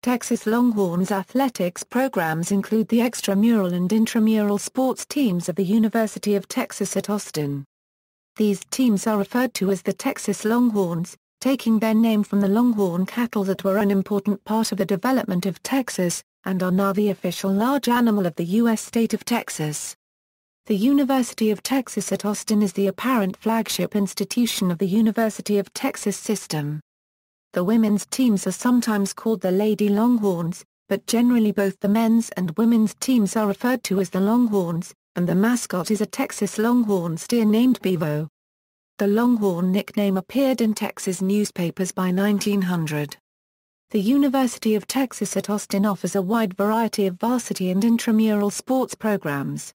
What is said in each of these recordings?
Texas Longhorns athletics programs include the extramural and intramural sports teams of the University of Texas at Austin. These teams are referred to as the Texas Longhorns, taking their name from the Longhorn cattle that were an important part of the development of Texas, and are now the official large animal of the U.S. state of Texas. The University of Texas at Austin is the apparent flagship institution of the University of Texas system. The women's teams are sometimes called the Lady Longhorns, but generally both the men's and women's teams are referred to as the Longhorns, and the mascot is a Texas Longhorn steer named Bevo. The Longhorn nickname appeared in Texas newspapers by 1900. The University of Texas at Austin offers a wide variety of varsity and intramural sports programs.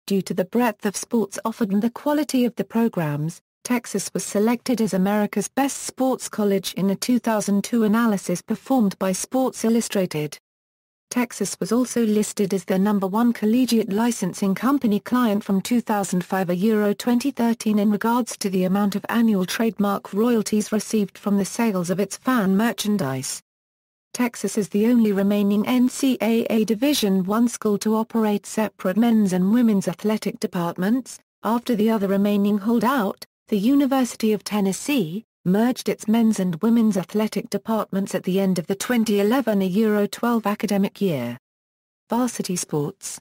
Due to the breadth of sports offered and the quality of the programs, Texas was selected as America's best sports college in a 2002 analysis performed by Sports Illustrated. Texas was also listed as the #1 collegiate licensing company client from 2005–2013 in regards to the amount of annual trademark royalties received from the sales of its fan merchandise. Texas is the only remaining NCAA Division I school to operate separate men's and women's athletic departments, after the other remaining holdout, the University of Tennessee, merged its men's and women's athletic departments at the end of the 2011–12 academic year. Varsity sports.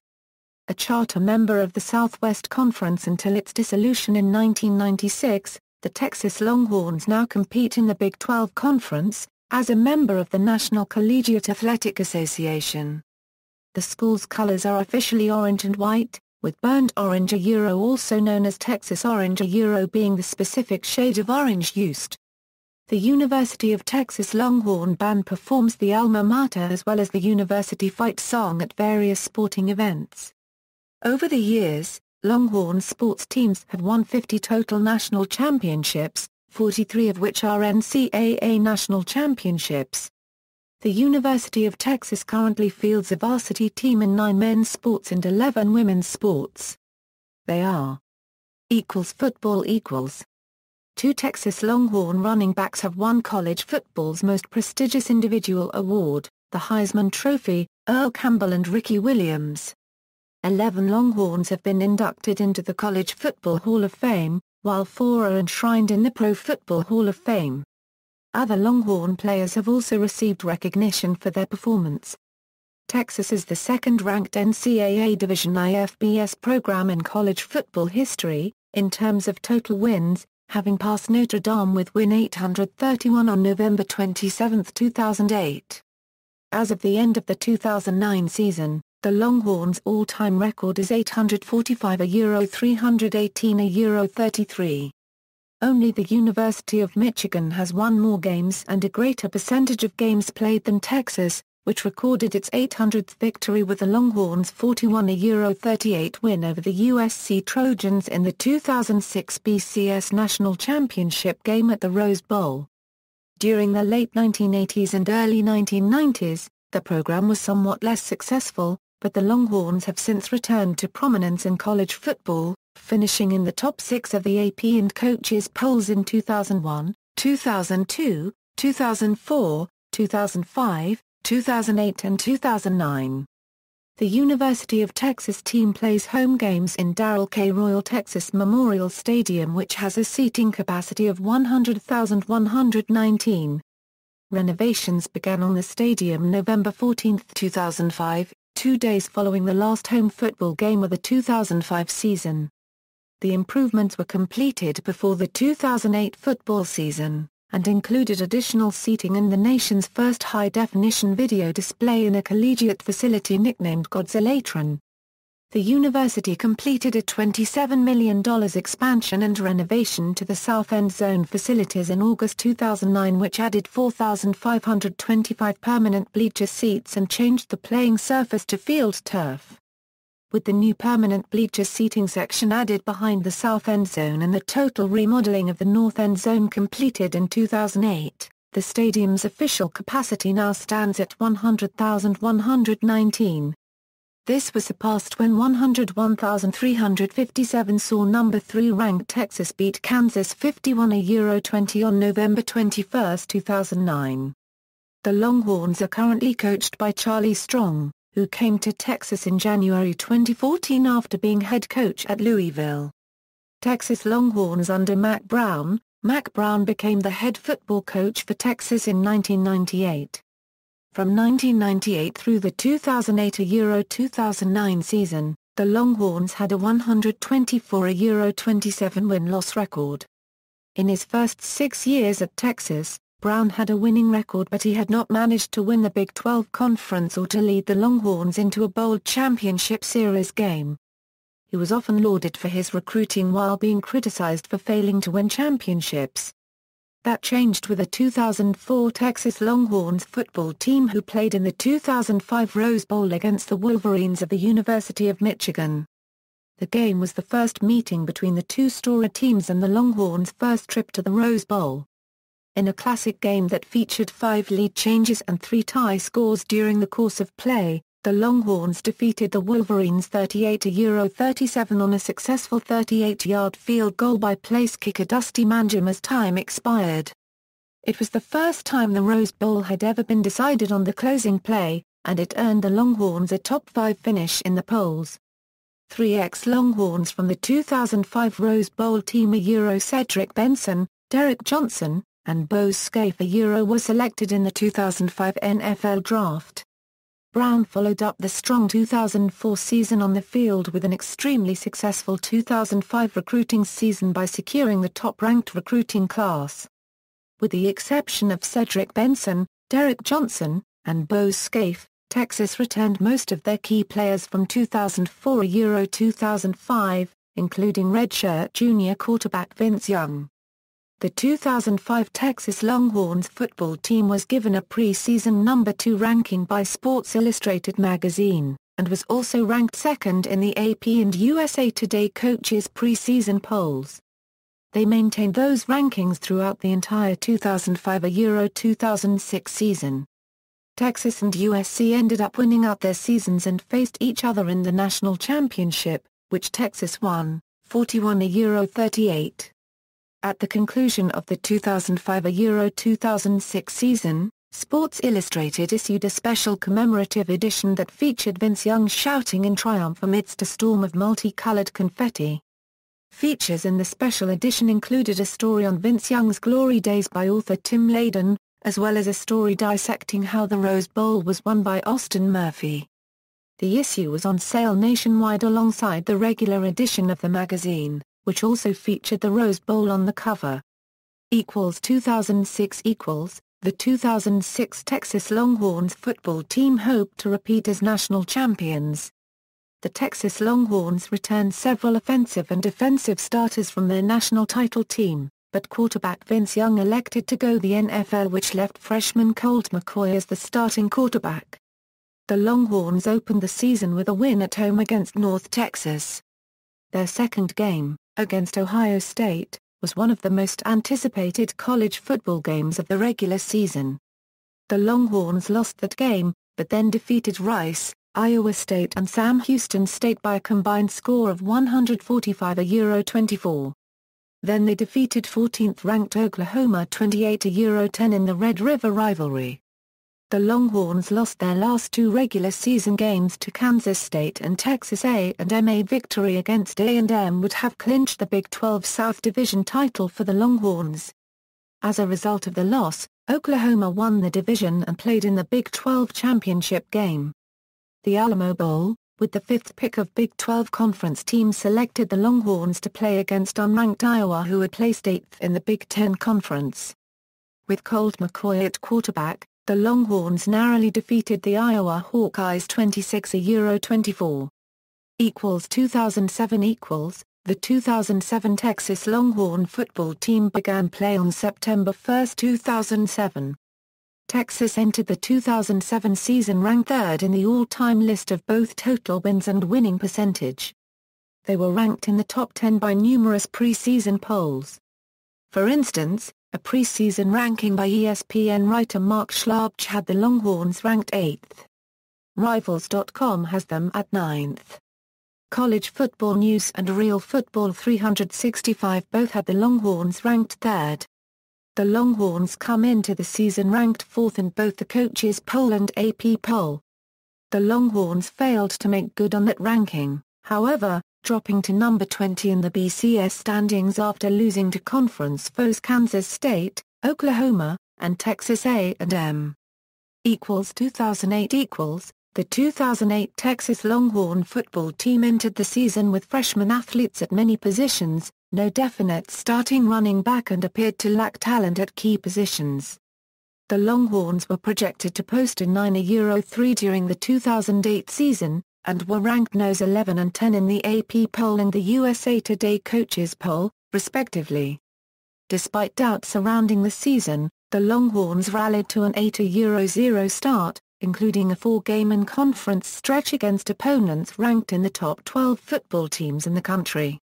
A charter member of the Southwest Conference until its dissolution in 1996, the Texas Longhorns now compete in the Big 12 Conference, as a member of the National Collegiate Athletic Association. The school's colors are officially orange and white, with burnt orange also known as Texas orange being the specific shade of orange used. The University of Texas Longhorn Band performs the alma mater as well as the university fight song at various sporting events. Over the years, Longhorn sports teams have won 50 total national championships, 43 of which are NCAA national championships. The University of Texas currently fields a varsity team in 9 men's sports and 11 women's sports. They are football. 2 Texas Longhorn running backs have won college football's most prestigious individual award, the Heisman Trophy, Earl Campbell and Ricky Williams. 11 Longhorns have been inducted into the College Football Hall of Fame, while 4 are enshrined in the Pro Football Hall of Fame. Other Longhorn players have also received recognition for their performance. Texas is the second-ranked NCAA Division I FBS program in college football history, in terms of total wins, having passed Notre Dame with win 831 on November 27, 2008. As of the end of the 2009 season, the Longhorns' all-time record is 845 €318 €33. Only the University of Michigan has won more games and a greater percentage of games played than Texas, which recorded its 800th victory with the Longhorns' 41 €38 win over the USC Trojans in the 2006 BCS National Championship game at the Rose Bowl. During the late 1980s and early 1990s, the program was somewhat less successful, but the Longhorns have since returned to prominence in college football, finishing in the top 6 of the AP and coaches polls in 2001, 2002, 2004, 2005, 2008 and 2009. The University of Texas team plays home games in Darrell K. Royal Texas Memorial Stadium, which has a seating capacity of 100,119. Renovations began on the stadium November 14, 2005, 2 days following the last home football game of the 2005 season. The improvements were completed before the 2008 football season, and included additional seating and the nation's first high-definition video display in a collegiate facility nicknamed Godzillaton. The university completed a $27 million expansion and renovation to the South End Zone facilities in August 2009, which added 4,525 permanent bleacher seats and changed the playing surface to field turf. With the new permanent bleacher seating section added behind the South End Zone and the total remodeling of the North End Zone completed in 2008, the stadium's official capacity now stands at 100,119. This was surpassed when 101,357 saw number 3 ranked Texas beat Kansas 51 €20 on November 21, 2009. The Longhorns are currently coached by Charlie Strong, who came to Texas in January 2014 after being head coach at Louisville. Texas Longhorns under Mack Brown. Mack Brown became the head football coach for Texas in 1998. From 1998 through the 2008-2009 season, the Longhorns had a 124-27 win-loss record. In his first 6 years at Texas, Brown had a winning record, but he had not managed to win the Big 12 Conference or to lead the Longhorns into a bowl championship series game. He was often lauded for his recruiting while being criticized for failing to win championships. That changed with the 2004 Texas Longhorns football team, who played in the 2005 Rose Bowl against the Wolverines of the University of Michigan. The game was the first meeting between the two storied teams and the Longhorns' first trip to the Rose Bowl. In a classic game that featured 5 lead changes and 3 tie scores during the course of play, the Longhorns defeated the Wolverines 38-37 on a successful 38-yard field goal by place kicker Dusty Mangum as time expired. It was the first time the Rose Bowl had ever been decided on the closing play, and it earned the Longhorns a top 5 finish in the polls. 3 ex-Longhorns from the 2005 Rose Bowl team Cedric Benson, Derek Johnson, and Bo Scaife were selected in the 2005 NFL Draft. Brown followed up the strong 2004 season on the field with an extremely successful 2005 recruiting season by securing the top-ranked recruiting class. With the exception of Cedric Benson, Derek Johnson, and Bo Scaife, Texas returned most of their key players from 2004-2005, including redshirt junior quarterback Vince Young. The 2005 Texas Longhorns football team was given a preseason number 2 ranking by Sports Illustrated magazine, and was also ranked second in the AP and USA Today coaches preseason polls. They maintained those rankings throughout the entire 2005-2006 season. Texas and USC ended up winning out their seasons and faced each other in the national championship, which Texas won, 41-38. At the conclusion of the 2005-2006 season, Sports Illustrated issued a special commemorative edition that featured Vince Young shouting in triumph amidst a storm of multicolored confetti. Features in the special edition included a story on Vince Young's glory days by author Tim Layden, as well as a story dissecting how the Rose Bowl was won by Austin Murphy. The issue was on sale nationwide alongside the regular edition of the magazine, which also featured the Rose Bowl on the cover. 2006 The 2006 Texas Longhorns football team hoped to repeat as national champions. The Texas Longhorns returned several offensive and defensive starters from their national title team, but quarterback Vince Young elected to go the NFL, which left freshman Colt McCoy as the starting quarterback. The Longhorns opened the season with a win at home against North Texas. Their second game, against Ohio State, was one of the most anticipated college football games of the regular season. The Longhorns lost that game, but then defeated Rice, Iowa State and Sam Houston State by a combined score of 145-24. Then they defeated 14th-ranked Oklahoma 28-10 in the Red River rivalry. The Longhorns lost their last 2 regular season games to Kansas State and Texas A&M. A victory against A&M would have clinched the Big 12 South Division title for the Longhorns. As a result of the loss, Oklahoma won the division and played in the Big 12 championship game. The Alamo Bowl, with the 5th pick of Big 12 conference teams, selected the Longhorns to play against unranked Iowa, who had placed 8th in the Big 10 conference. With Colt McCoy at quarterback, the Longhorns narrowly defeated the Iowa Hawkeyes 26-24. 2007 The 2007 Texas Longhorn football team began play on September 1, 2007. Texas entered the 2007 season ranked 3rd in the all-time list of both total wins and winning percentage. They were ranked in the top 10 by numerous preseason polls. For instance, a preseason ranking by ESPN writer Mark Schlabach had the Longhorns ranked 8th. Rivals.com has them at 9th. College Football News and Real Football 365 both had the Longhorns ranked 3rd. The Longhorns come into the season ranked 4th in both the coaches' poll and AP poll. The Longhorns failed to make good on that ranking, however, dropping to number 20 in the BCS standings after losing to conference foes Kansas State, Oklahoma, and Texas A&M. 2008 The 2008 Texas Longhorn football team entered the season with freshman athletes at many positions, no definite starting running back, and appeared to lack talent at key positions. The Longhorns were projected to post a 9.3 during the 2008 season, and were ranked nos 11 and 10 in the AP poll and the USA Today coaches poll, respectively. Despite doubts surrounding the season, the Longhorns rallied to an 8.0 start, including a 4-game in-conference stretch against opponents ranked in the top 12 football teams in the country.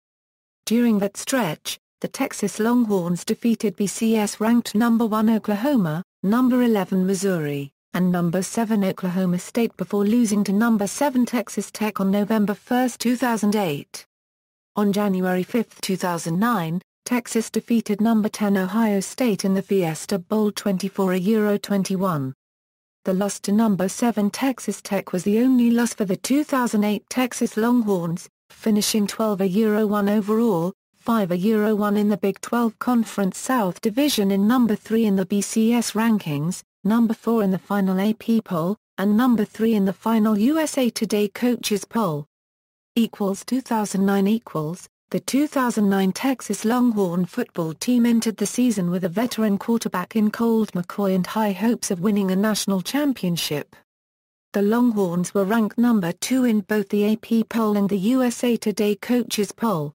During that stretch, the Texas Longhorns defeated BCS-ranked number 1 Oklahoma, number 11 Missouri, and number 7 Oklahoma State before losing to number 7 Texas Tech on November 1, 2008. On January 5, 2009, Texas defeated number 10 Ohio State in the Fiesta Bowl 24-21. The loss to number 7 Texas Tech was the only loss for the 2008 Texas Longhorns, finishing 12-1 overall, 5-1 in the Big 12 Conference South Division and number 3 in the BCS rankings, number 4 in the final AP poll, and number 3 in the final USA Today coaches poll. 2009 The 2009 Texas Longhorn football team entered the season with a veteran quarterback in Colt McCoy and high hopes of winning a national championship. The Longhorns were ranked number 2 in both the AP poll and the USA Today coaches poll.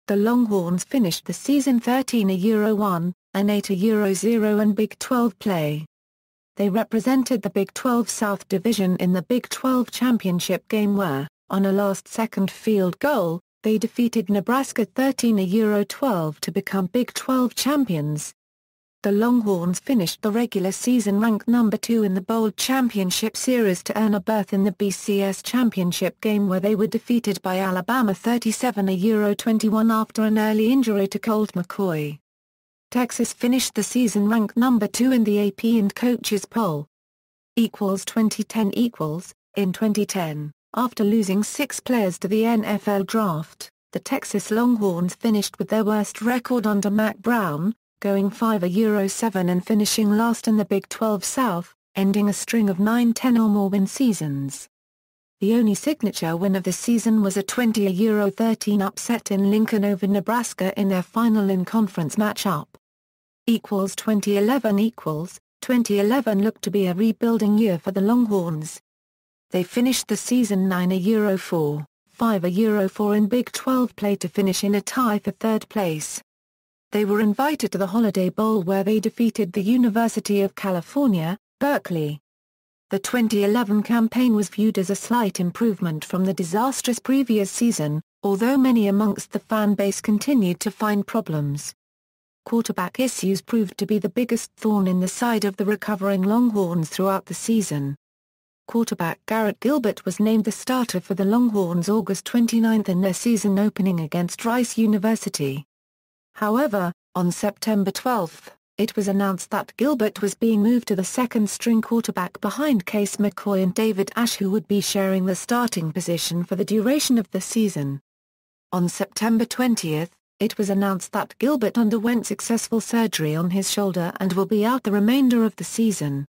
The Longhorns finished the season 13-1, and 8-0 in Big 12 play. They represented the Big 12 South Division in the Big 12 championship game where, on a last-second field goal, they defeated Nebraska 13-12 to become Big 12 champions. The Longhorns finished the regular season ranked number 2 in the Bowl Championship Series to earn a berth in the BCS Championship game where they were defeated by Alabama 37-21 after an early injury to Colt McCoy. Texas finished the season ranked number 2 in the AP and coaches poll. 2010 In 2010, after losing 6 players to the NFL draft, the Texas Longhorns finished with their worst record under Mack Brown, going 5-7 and finishing last in the Big 12 South, ending a string of 9-10 or more win seasons. The only signature win of the season was a 20-13 upset in Lincoln over Nebraska in their final in-conference matchup. 2011 2011 looked to be a rebuilding year for the Longhorns. They finished the season 9-4, 5-4 in Big 12 play to finish in a tie for third place. They were invited to the Holiday Bowl where they defeated the University of California, Berkeley. The 2011 campaign was viewed as a slight improvement from the disastrous previous season, although many amongst the fan base continued to find problems. Quarterback issues proved to be the biggest thorn in the side of the recovering Longhorns throughout the season. Quarterback Garrett Gilbert was named the starter for the Longhorns August 29 in their season opening against Rice University. However, on September 12, it was announced that Gilbert was being moved to the second-string quarterback behind Case McCoy and David Ash, who would be sharing the starting position for the duration of the season. On September 20, it was announced that Gilbert underwent successful surgery on his shoulder and will be out the remainder of the season.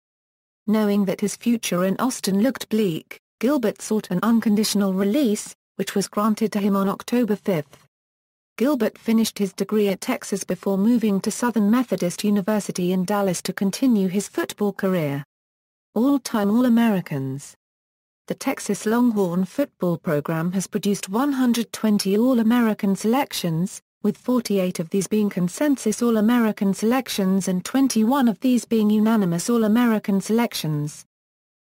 Knowing that his future in Austin looked bleak, Gilbert sought an unconditional release, which was granted to him on October 5. Gilbert finished his degree at Texas before moving to Southern Methodist University in Dallas to continue his football career. All-time All-Americans. The Texas Longhorn football program has produced 120 All-American selections, with 48 of these being consensus All-American selections and 21 of these being unanimous All-American selections.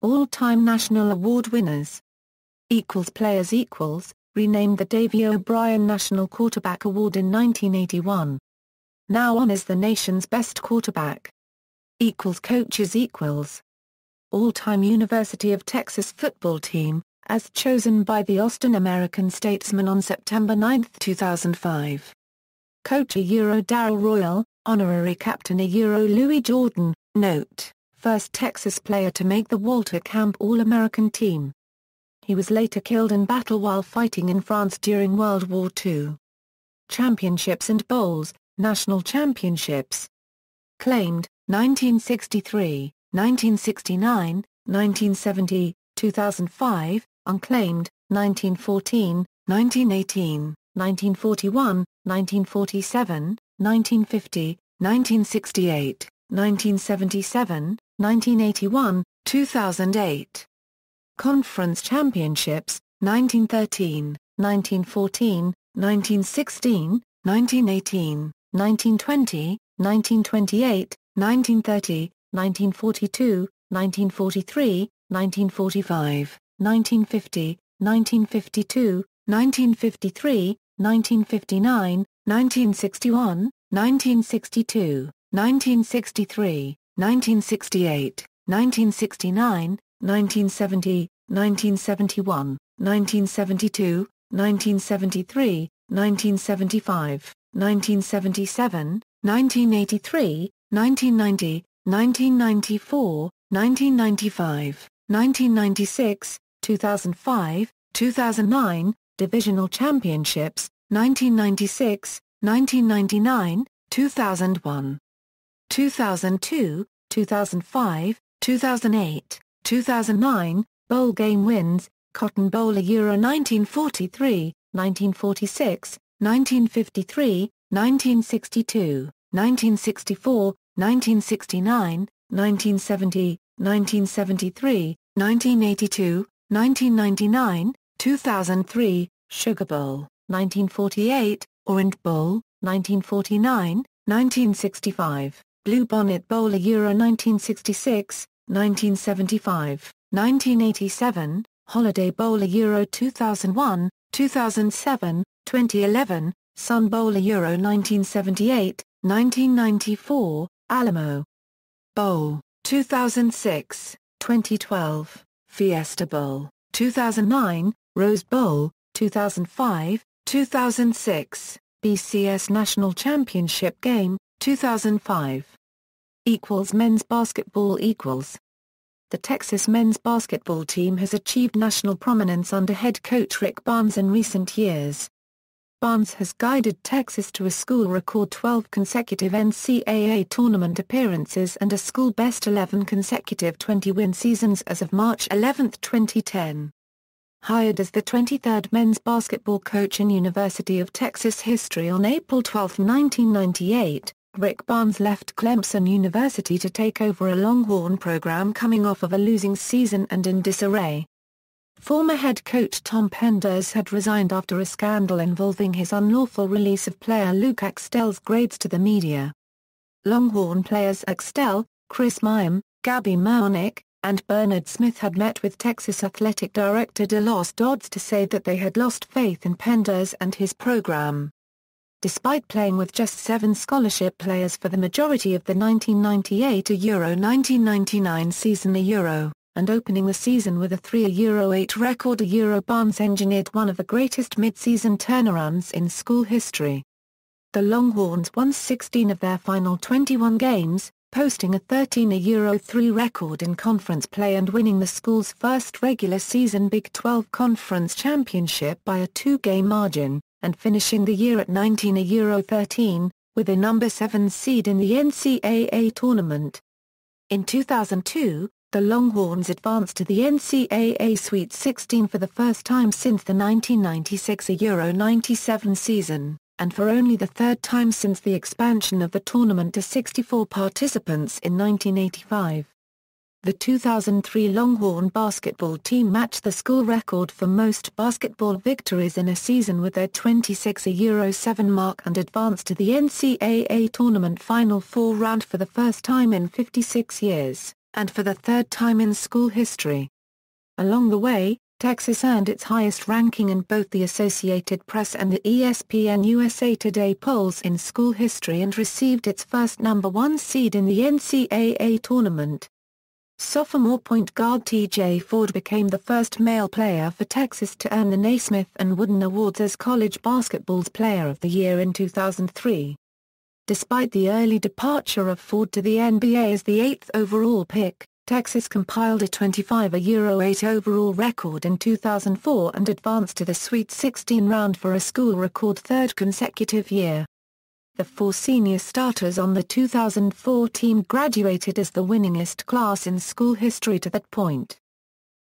All-time national award winners. Players renamed the Davey O'Brien National Quarterback Award in 1981. Now honors the nation's best quarterback. Coaches. All-time University of Texas football team, as chosen by the Austin American-Statesman on September 9, 2005. Coach Darrell Royal, Honorary captain Louis Jordan, note, first Texas player to make the Walter Camp All-American team. He was later killed in battle while fighting in France during World War II. Championships and bowls, national championships. Claimed, 1963, 1969, 1970, 2005, unclaimed, 1914, 1918, 1941, 1947, 1950, 1968, 1977, 1981, 2008. Conference championships, 1913, 1914, 1916, 1918, 1920, 1928, 1930, 1942, 1943, 1945, 1950, 1952, 1953, 1959, 1961, 1962, 1963, 1968, 1969, 1970, 1971, 1972, 1973, 1975, 1977, 1983, 1990, 1994, 1995, 1996, 2005, 2009, Divisional Championships, 1996, 1999, 2001. 2002, 2005, 2008, 2009, bowl game wins, Cotton Bowl Euro 1943, 1946, 1953, 1962, 1964, 1969, 1970, 1973, 1982, 1999, 2003, Sugar Bowl, 1948, Orange Bowl, 1949, 1965, Blue Bonnet Bowl Euro 1966, 1975, 1987, Holiday Bowl Euro 2001, 2007, 2011, Sun Bowl Euro 1978, 1994, Alamo Bowl, 2006, 2012, Fiesta Bowl, 2009, Rose Bowl, 2005, 2006, BCS National Championship Game, 2005. Men's basketball. The Texas men's basketball team has achieved national prominence under head coach Rick Barnes in recent years. Barnes has guided Texas to a school record 12 consecutive NCAA tournament appearances and a school best 11 consecutive 20-win seasons as of March 11, 2010. Hired as the 23rd men's basketball coach in University of Texas history on April 12, 1998, Rick Barnes left Clemson University to take over a Longhorn program coming off of a losing season and in disarray. Former head coach Tom Penders had resigned after a scandal involving his unlawful release of player Luke Axtell's grades to the media. Longhorn players Axtell, Chris Miam, Gabby Maonick, and Bernard Smith had met with Texas Athletic Director DeLos Dodds to say that they had lost faith in Penders and his program. Despite playing with just 7 scholarship players for the majority of the 1998 Euro 1999 season Euro, and opening the season with a 3-8 record Barnes engineered one of the greatest mid-season turnarounds in school history. The Longhorns won 16 of their final 21 games, posting a 13-3 record in conference play and winning the school's first regular season Big 12 Conference Championship by a 2-game margin, and finishing the year at 19-13, with a number 7 seed in the NCAA tournament. In 2002, the Longhorns advanced to the NCAA Sweet 16 for the first time since the 1996 Euro 97 season, and for only the third time since the expansion of the tournament to 64 participants in 1985. The 2003 Longhorn basketball team matched the school record for most basketball victories in a season with their 26-7 mark and advanced to the NCAA Tournament Final Four round for the first time in 56 years, and for the third time in school history. Along the way, Texas earned its highest ranking in both the Associated Press and the ESPN USA Today polls in school history and received its first number 1 seed in the NCAA tournament. Sophomore point guard T.J. Ford became the first male player for Texas to earn the Naismith and Wooden Awards as college basketball's Player of the Year in 2003. Despite the early departure of Ford to the NBA as the 8th overall pick, Texas compiled a 25-8 overall record in 2004 and advanced to the Sweet 16 round for a school record third consecutive year. The 4 senior starters on the 2004 team graduated as the winningest class in school history to that point.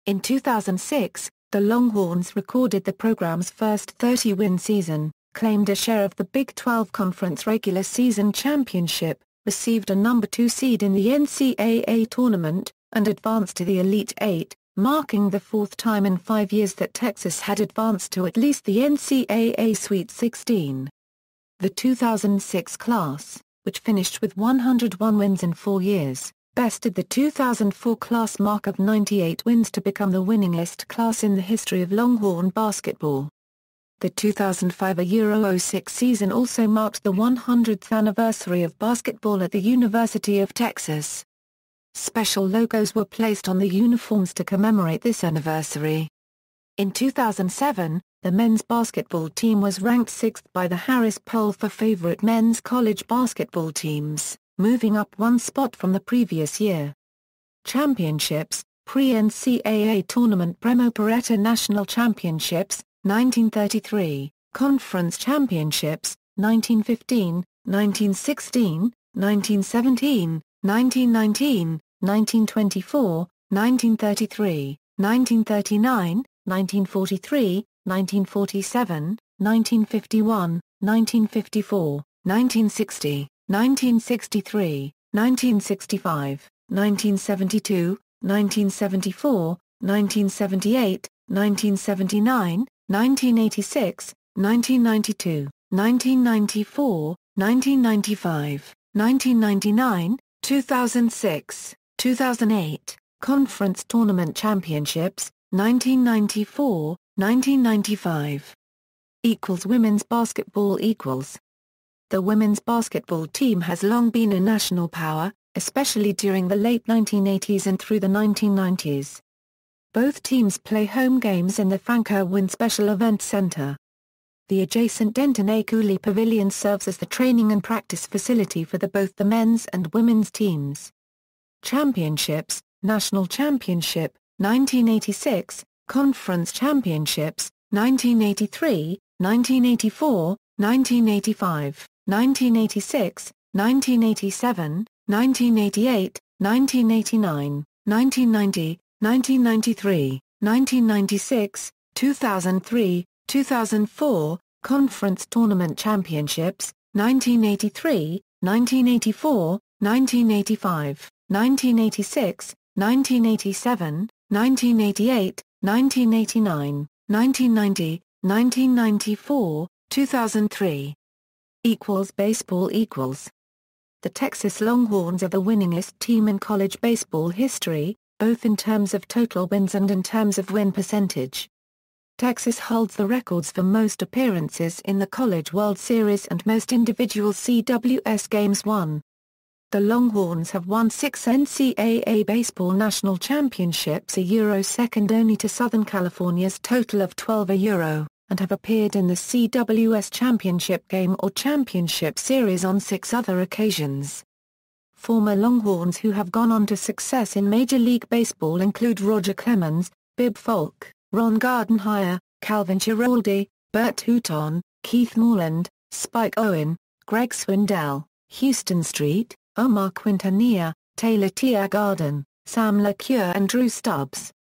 In 2006, the Longhorns recorded the program's first 30-win season, claimed a share of the Big 12 Conference regular season championship, received a number 2 seed in the NCAA tournament, and advanced to the Elite Eight, marking the 4th time in 5 years that Texas had advanced to at least the NCAA Sweet 16. The 2006 class, which finished with 101 wins in 4 years, bested the 2004 class mark of 98 wins to become the winningest class in the history of Longhorn basketball. The 2005-06 season also marked the 100th anniversary of basketball at the University of Texas. Special logos were placed on the uniforms to commemorate this anniversary. In 2007, the men's basketball team was ranked 6th by the Harris poll for favorite men's college basketball teams, moving up 1 spot from the previous year. Championships, pre-NCAA Tournament Premo Peretta National Championships, 1933, Conference Championships, 1915, 1916, 1917, 1919, 1924, 1933, 1939, 1943, 1947, 1951, 1954, 1960, 1963, 1965, 1972, 1974, 1978, 1979, 1986, 1992, 1994, 1995, 1999, 2006, 2008, Conference Tournament Championships, 1994, 1995. Women's basketball. The women's basketball team has long been a national power, especially during the late 1980s and through the 1990s. Both teams play home games in the Franco Wynn Special Events Center. The adjacent Denton A. Cooley Pavilion serves as the training and practice facility for both the men's and women's teams. Championships, National Championship, 1986, Conference Championships, 1983, 1984, 1985, 1986, 1987, 1988, 1989, 1990, 1993, 1996, 2003, 2004, Conference Tournament Championships, 1983, 1984, 1985, 1986, 1987, 1988, 1989, 1990, 1994, 2003. Baseball. The Texas Longhorns are the winningest team in college baseball history, both in terms of total wins and in terms of win percentage. Texas holds the records for most appearances in the College World Series and most individual CWS games won. The Longhorns have won 6 NCAA baseball national championships, second only to Southern California's total of 12, and have appeared in the CWS Championship Game or Championship Series on 6 other occasions. Former Longhorns who have gone on to success in Major League Baseball include Roger Clemens, Bib Falk, Ron Gardenhire, Calvin Schiraldi, Bert Houghton, Keith Moreland, Spike Owen, Greg Swindell, Houston Street, Omar Quintanilla, Taylor Tiergarden, Sam LeCure and Drew Stubbs.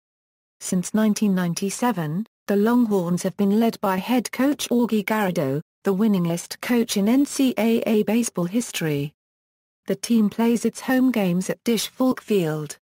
Since 1997, the Longhorns have been led by head coach Augie Garrido, the winningest coach in NCAA baseball history. The team plays its home games at Dish Falk Field.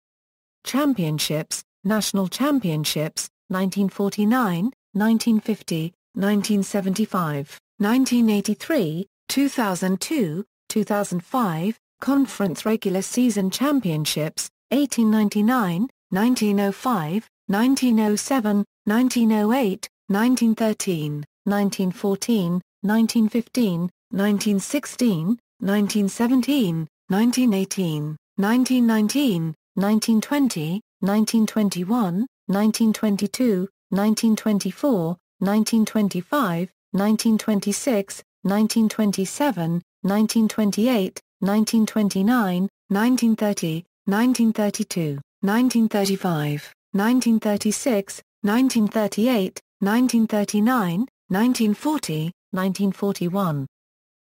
Championships, National Championships, 1949, 1950, 1975, 1983, 2002, 2005, Conference Regular Season Championships, 1899, 1905, 1907, 1908, 1913, 1914, 1915, 1916, 1917, 1918, 1919, 1920, 1921, 1922, 1924, 1925, 1926, 1927, 1928, 1929, 1930, 1932, 1935, 1936, 1938, 1939, 1940, 1941,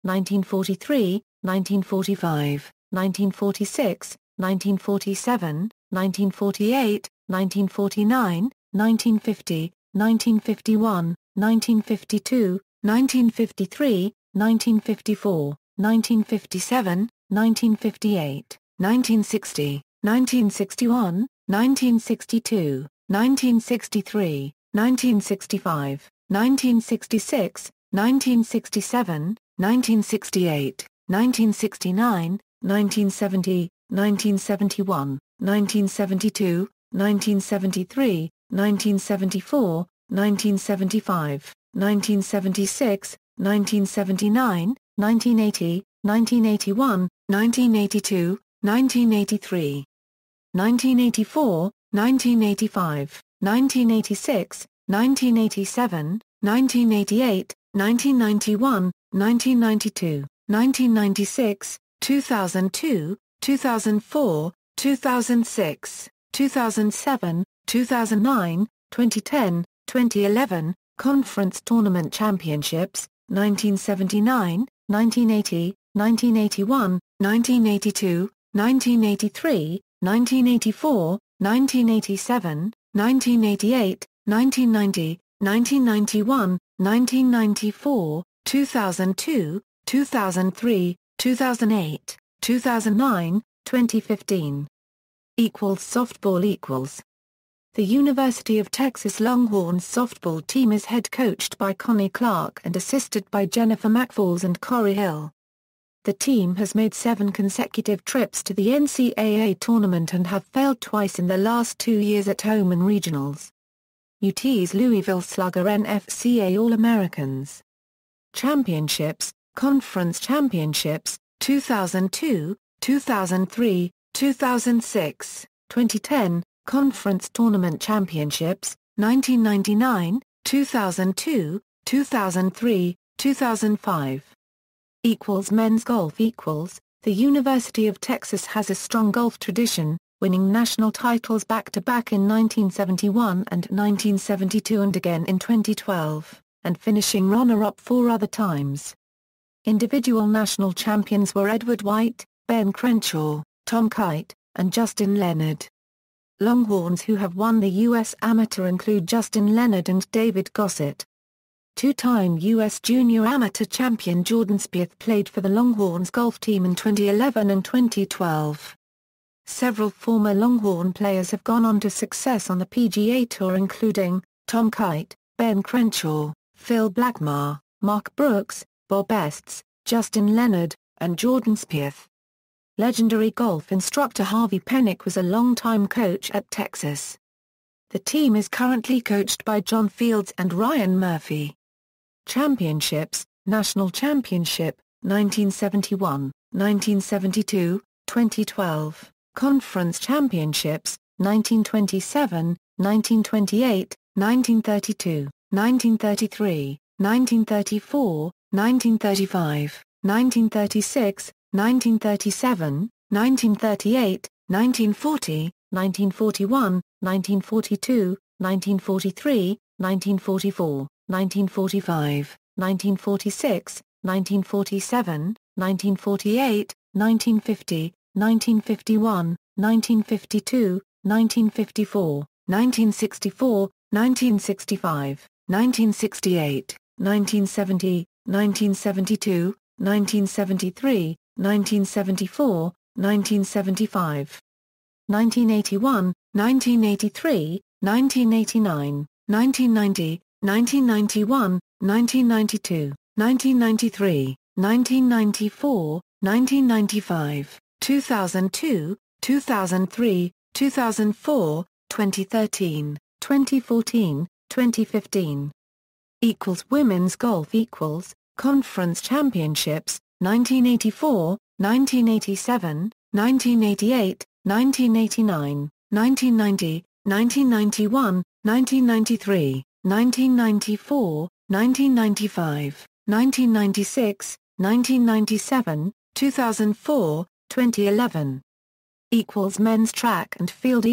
1943, 1945, 1946, 1947, 1948, 1949, 1950, 1951, 1952, 1953, 1954, 1957, 1958, 1960, 1961, 1962, 1963, 1965, 1966, 1967, 1968, 1969, 1970, 1971, 1972, 1973, 1974, 1975, 1976, 1979, 1980, 1981, 1982, 1983, 1984, 1985, 1986, 1987, 1988, 1991, 1992, 1996, 2002, 2004, 2006, 2007, 2009, 2010, 2011, Conference Tournament Championships, 1979, 1980, 1981, 1982, 1983, 1984, 1987, 1988, 1990, 1991, 1994, 2002, 2003, 2008, 2009, 2015. Softball. The University of Texas Longhorns softball team is head coached by Connie Clark and assisted by Jennifer McFalls and Corey Hill. The team has made 7 consecutive trips to the NCAA tournament and have failed twice in the last 2 years at home in regionals. UT's Louisville Slugger NFCA All-Americans. Championships, Conference Championships, 2002, 2003, 2006, 2010, Conference Tournament Championships, 1999, 2002, 2003, 2005. Men's golf. The University of Texas has a strong golf tradition, winning national titles back-to-back in 1971 and 1972 and again in 2012, and finishing runner-up 4 other times. Individual national champions were Edward White, Ben Crenshaw, Tom Kite, and Justin Leonard. Longhorns who have won the U.S. Amateur include Justin Leonard and David Gossett. 2-time U.S. Junior Amateur champion Jordan Spieth played for the Longhorns golf team in 2011 and 2012. Several former Longhorn players have gone on to success on the PGA Tour including Tom Kite, Ben Crenshaw, Phil Blackmar, Mark Brooks, Bob Estes, Justin Leonard, and Jordan Spieth. Legendary golf instructor Harvey Penick was a longtime coach at Texas. The team is currently coached by John Fields and Ryan Murphy. Championships, National Championship, 1971, 1972, 2012, Conference Championships, 1927, 1928, 1932, 1933, 1934, 1935, 1936, 1937, 1938, 1940, 1941, 1942, 1943, 1944, 1945, 1946, 1947, 1948, 1950, 1951, 1952, 1954, 1964, 1965, 1968, 1970, 1972, 1973, 1974, 1975, 1981, 1983, 1989, 1990, 1991, 1992, 1993, 1994, 1995, 2002, 2003, 2004, 2013, 2014, 2015. Women's golf. Conference Championships, 1984, 1987, 1988, 1989, 1990, 1991, 1993, 1994, 1995, 1996, 1997, 2004, 2011. Men's track and field.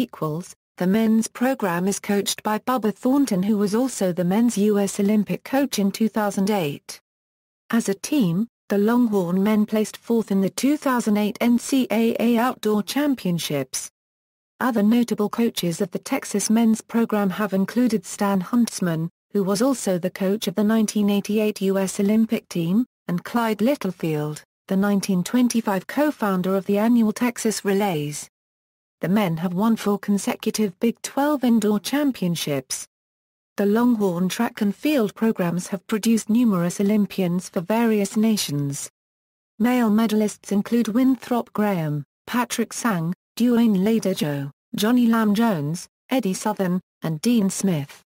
The men's program is coached by Bubba Thornton, who was also the men's U.S. Olympic coach in 2008. As a team, the Longhorn men placed fourth in the 2008 NCAA Outdoor Championships. Other notable coaches of the Texas men's program have included Stan Huntsman, who was also the coach of the 1988 U.S. Olympic team, and Clyde Littlefield, the 1925 co-founder of the annual Texas Relays. The men have won 4 consecutive Big 12 indoor championships. The Longhorn track and field programs have produced numerous Olympians for various nations. Male medalists include Winthrop Graham, Patrick Sang, Duane Laderjo, Johnny Lamb Jones, Eddie Southern, and Dean Smith.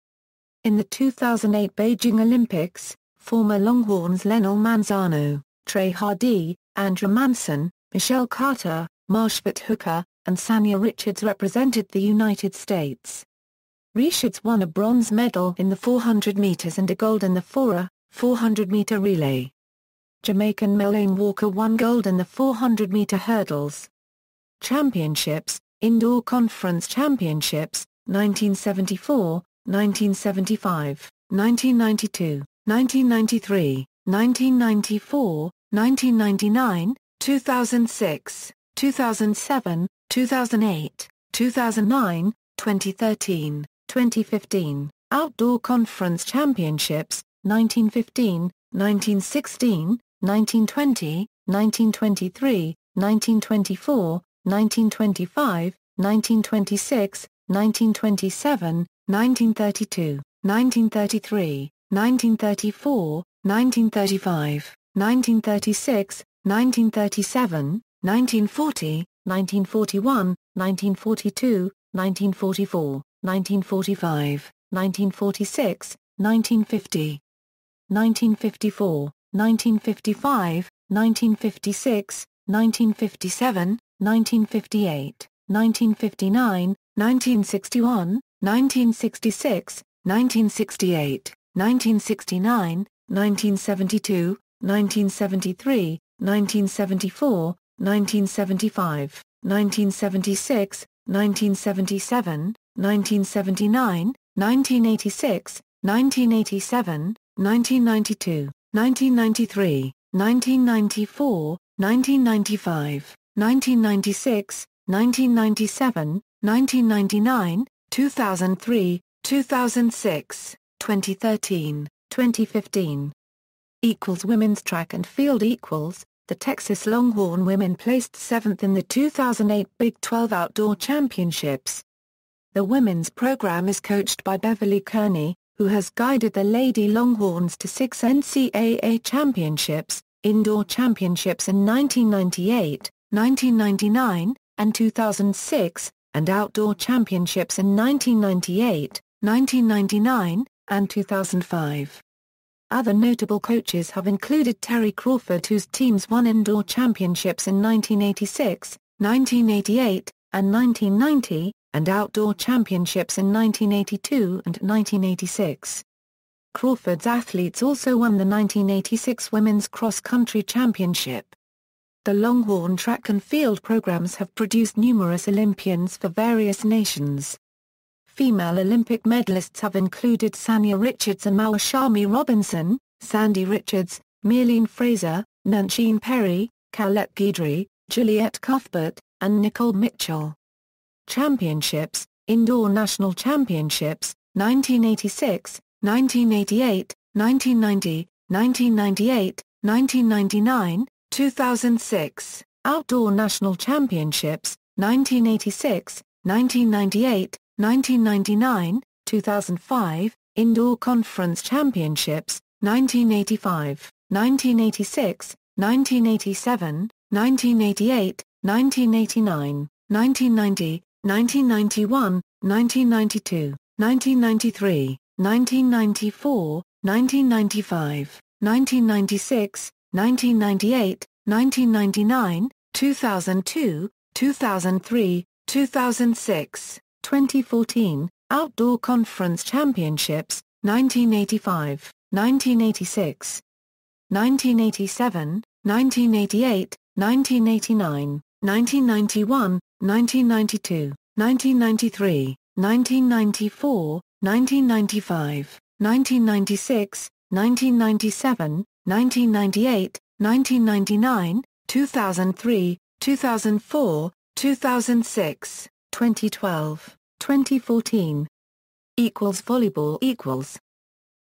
In the 2008 Beijing Olympics, former Longhorns Lenel Manzano, Trey Hardy, Andrew Manson, Michelle Carter, Marshvat Hooker, and Sanya Richards represented the United States. Richards won a bronze medal in the 400 meters and a gold in the 400-meter relay. Jamaican Melaine Walker won gold in the 400-meter hurdles. Championships, Indoor Conference Championships, 1974, 1975, 1992, 1993, 1994, 1999, 2006, 2007, 2008, 2009, 2013, 2015, Outdoor Conference Championships, 1915, 1916, 1920, 1923, 1924, 1925, 1926, 1927, 1932, 1933, 1934, 1935, 1936, 1937, 1940, 1941, 1942, 1944, 1945, 1946, 1950, 1954, 1955, 1956, 1957, 1958, 1959, 1961, 1966, 1968, 1969, 1972, 1973, 1974, 1975, 1976, 1977, 1979, 1986, 1987, 1992, 1993, 1994, 1995, 1996, 1997, 1999, 2003, 2006, 2013, 2015. Women's track and field. The Texas Longhorn women placed 7th in the 2008 Big 12 Outdoor Championships. The women's program is coached by Beverly Kearney, who has guided the Lady Longhorns to 6 NCAA championships, indoor championships in 1998, 1999, and 2006, and outdoor championships in 1998, 1999, and 2005. Other notable coaches have included Terry Crawford, whose teams won indoor championships in 1986, 1988, and 1990, and outdoor championships in 1982 and 1986. Crawford's athletes also won the 1986 Women's Cross Country Championship. The Longhorn track and field programs have produced numerous Olympians for various nations. Female Olympic medalists have included Sanya Richards and Mawashami Robinson, Sandy Richards, Mylene Fraser, Nanchine Perry, Colette Guidry, Juliette Cuthbert, and Nicole Mitchell. Championships, Indoor National Championships, 1986, 1988, 1990, 1998, 1999, 2006, Outdoor National Championships, 1986, 1998, 1999, 2005, Indoor Conference Championships, 1985, 1986, 1987, 1988, 1989, 1990, 1991, 1992, 1993, 1994, 1995, 1996, 1998, 1999, 2002, 2003, 2006, 2014, Outdoor Conference Championships, 1985, 1986. 1987, 1988, 1989, 1991, 1992, 1993, 1994, 1995, 1996, 1997, 1998, 1999, 2003, 2004, 2006, 2012, 2014. Volleyball.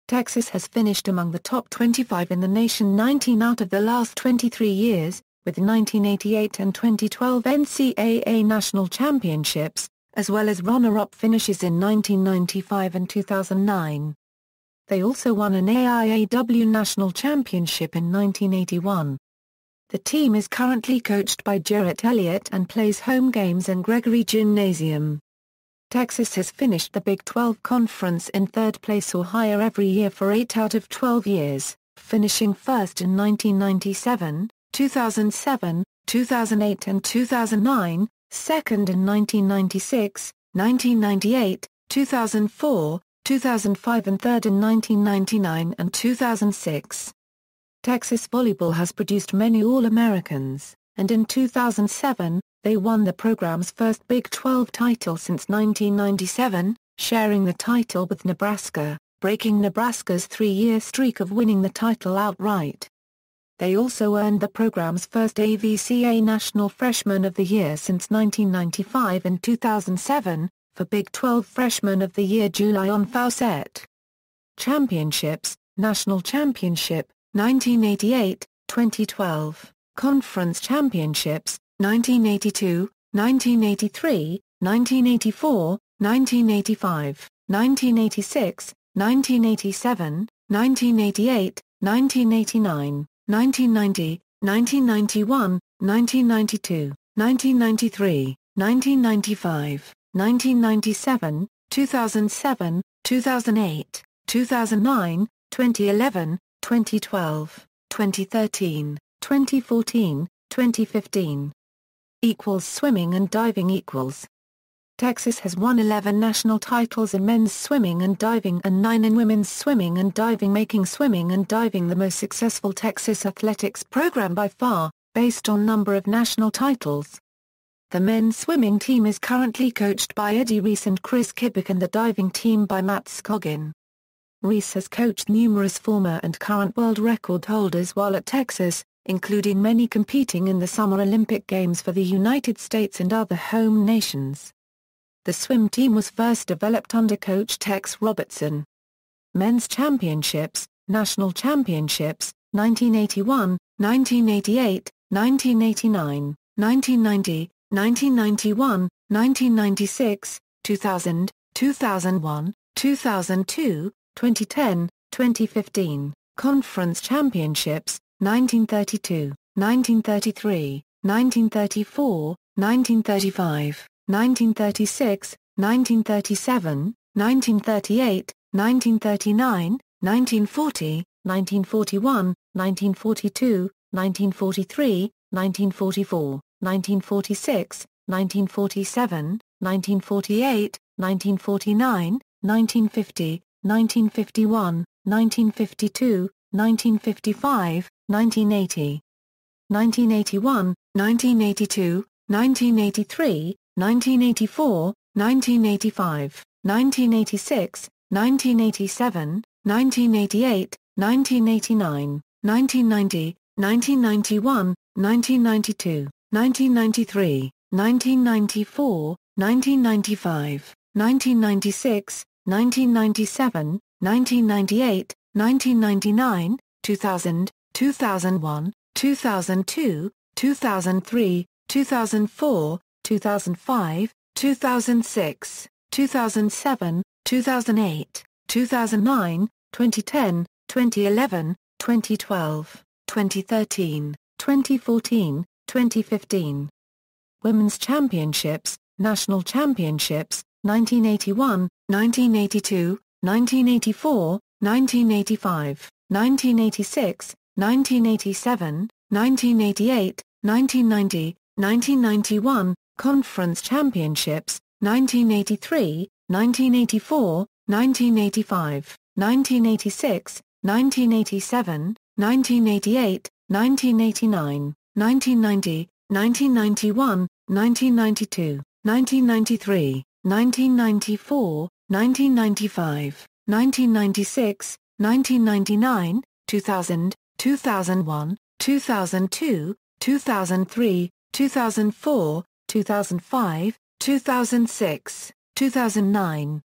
Texas has finished among the top 25 in the nation 19 out of the last 23 years, with 1988 and 2012 NCAA national championships, as well as runner-up finishes in 1995 and 2009. They also won an AIAW national championship in 1981. The team is currently coached by Jarrett Elliott and plays home games in Gregory Gymnasium. Texas has finished the Big 12 Conference in third place or higher every year for 8 out of 12 years, finishing first in 1997, 2007, 2008 and 2009, second in 1996, 1998, 2004, 2005 and third in 1999 and 2006. Texas volleyball has produced many All-Americans, and in 2007, they won the program's first Big 12 title since 1997, sharing the title with Nebraska, breaking Nebraska's 3-year streak of winning the title outright. They also earned the program's first AVCA National Freshman of the Year since 1995 and 2007, for Big 12 Freshman of the Year July on Fawcett. Championships, National Championship, 1988, 2012, Conference Championships, 1982, 1983, 1984, 1985, 1986, 1987, 1988, 1989, 1990, 1991, 1992, 1993, 1995, 1997, 2007, 2008, 2009, 2011, 2012, 2013, 2014, 2015. Swimming and diving. Texas has won 11 national titles in men's swimming and diving and 9 in women's swimming and diving, making swimming and diving the most successful Texas athletics program by far, based on number of national titles. The men's swimming team is currently coached by Eddie Reese and Chris Kibbick and the diving team by Matt Scoggin. Reese has coached numerous former and current world record holders while at Texas, including many competing in the Summer Olympic Games for the United States and other home nations. The swim team was first developed under coach Tex Robertson. Men's championships, national championships, 1981, 1988, 1989, 1990, 1991, 1996, 2000, 2001, 2002, 2010, 2015, conference championships, 1932, 1933, 1934, 1935, 1936, 1937, 1938, 1939, 1940, 1941, 1942, 1943, 1944, 1946, 1947, 1948, 1949, 1950, 1951, 1952, 1955, 1980, 1981, 1982, 1983, 1984, 1985, 1986, 1987, 1988, 1989, 1990, 1991, 1992, 1993, 1994, 1995, 1996, 1997, 1998, 1999, 2000, 2001, 2002, 2003, 2004, 2005, 2006, 2007, 2008, 2009, 2010, 2011, 2012, 2013, 2014, 2015. Women's championships, national championships, 1981, 1982, 1984, 1985, 1986, 1987, 1988, 1990, 1991, conference championships, 1983, 1984, 1985, 1986, 1987, 1988, 1989, 1990, 1991, 1992, 1993, 1994, 1995, 1996, 1999, 2000, 2001, 2002, 2003, 2004, 2005, 2006, 2009,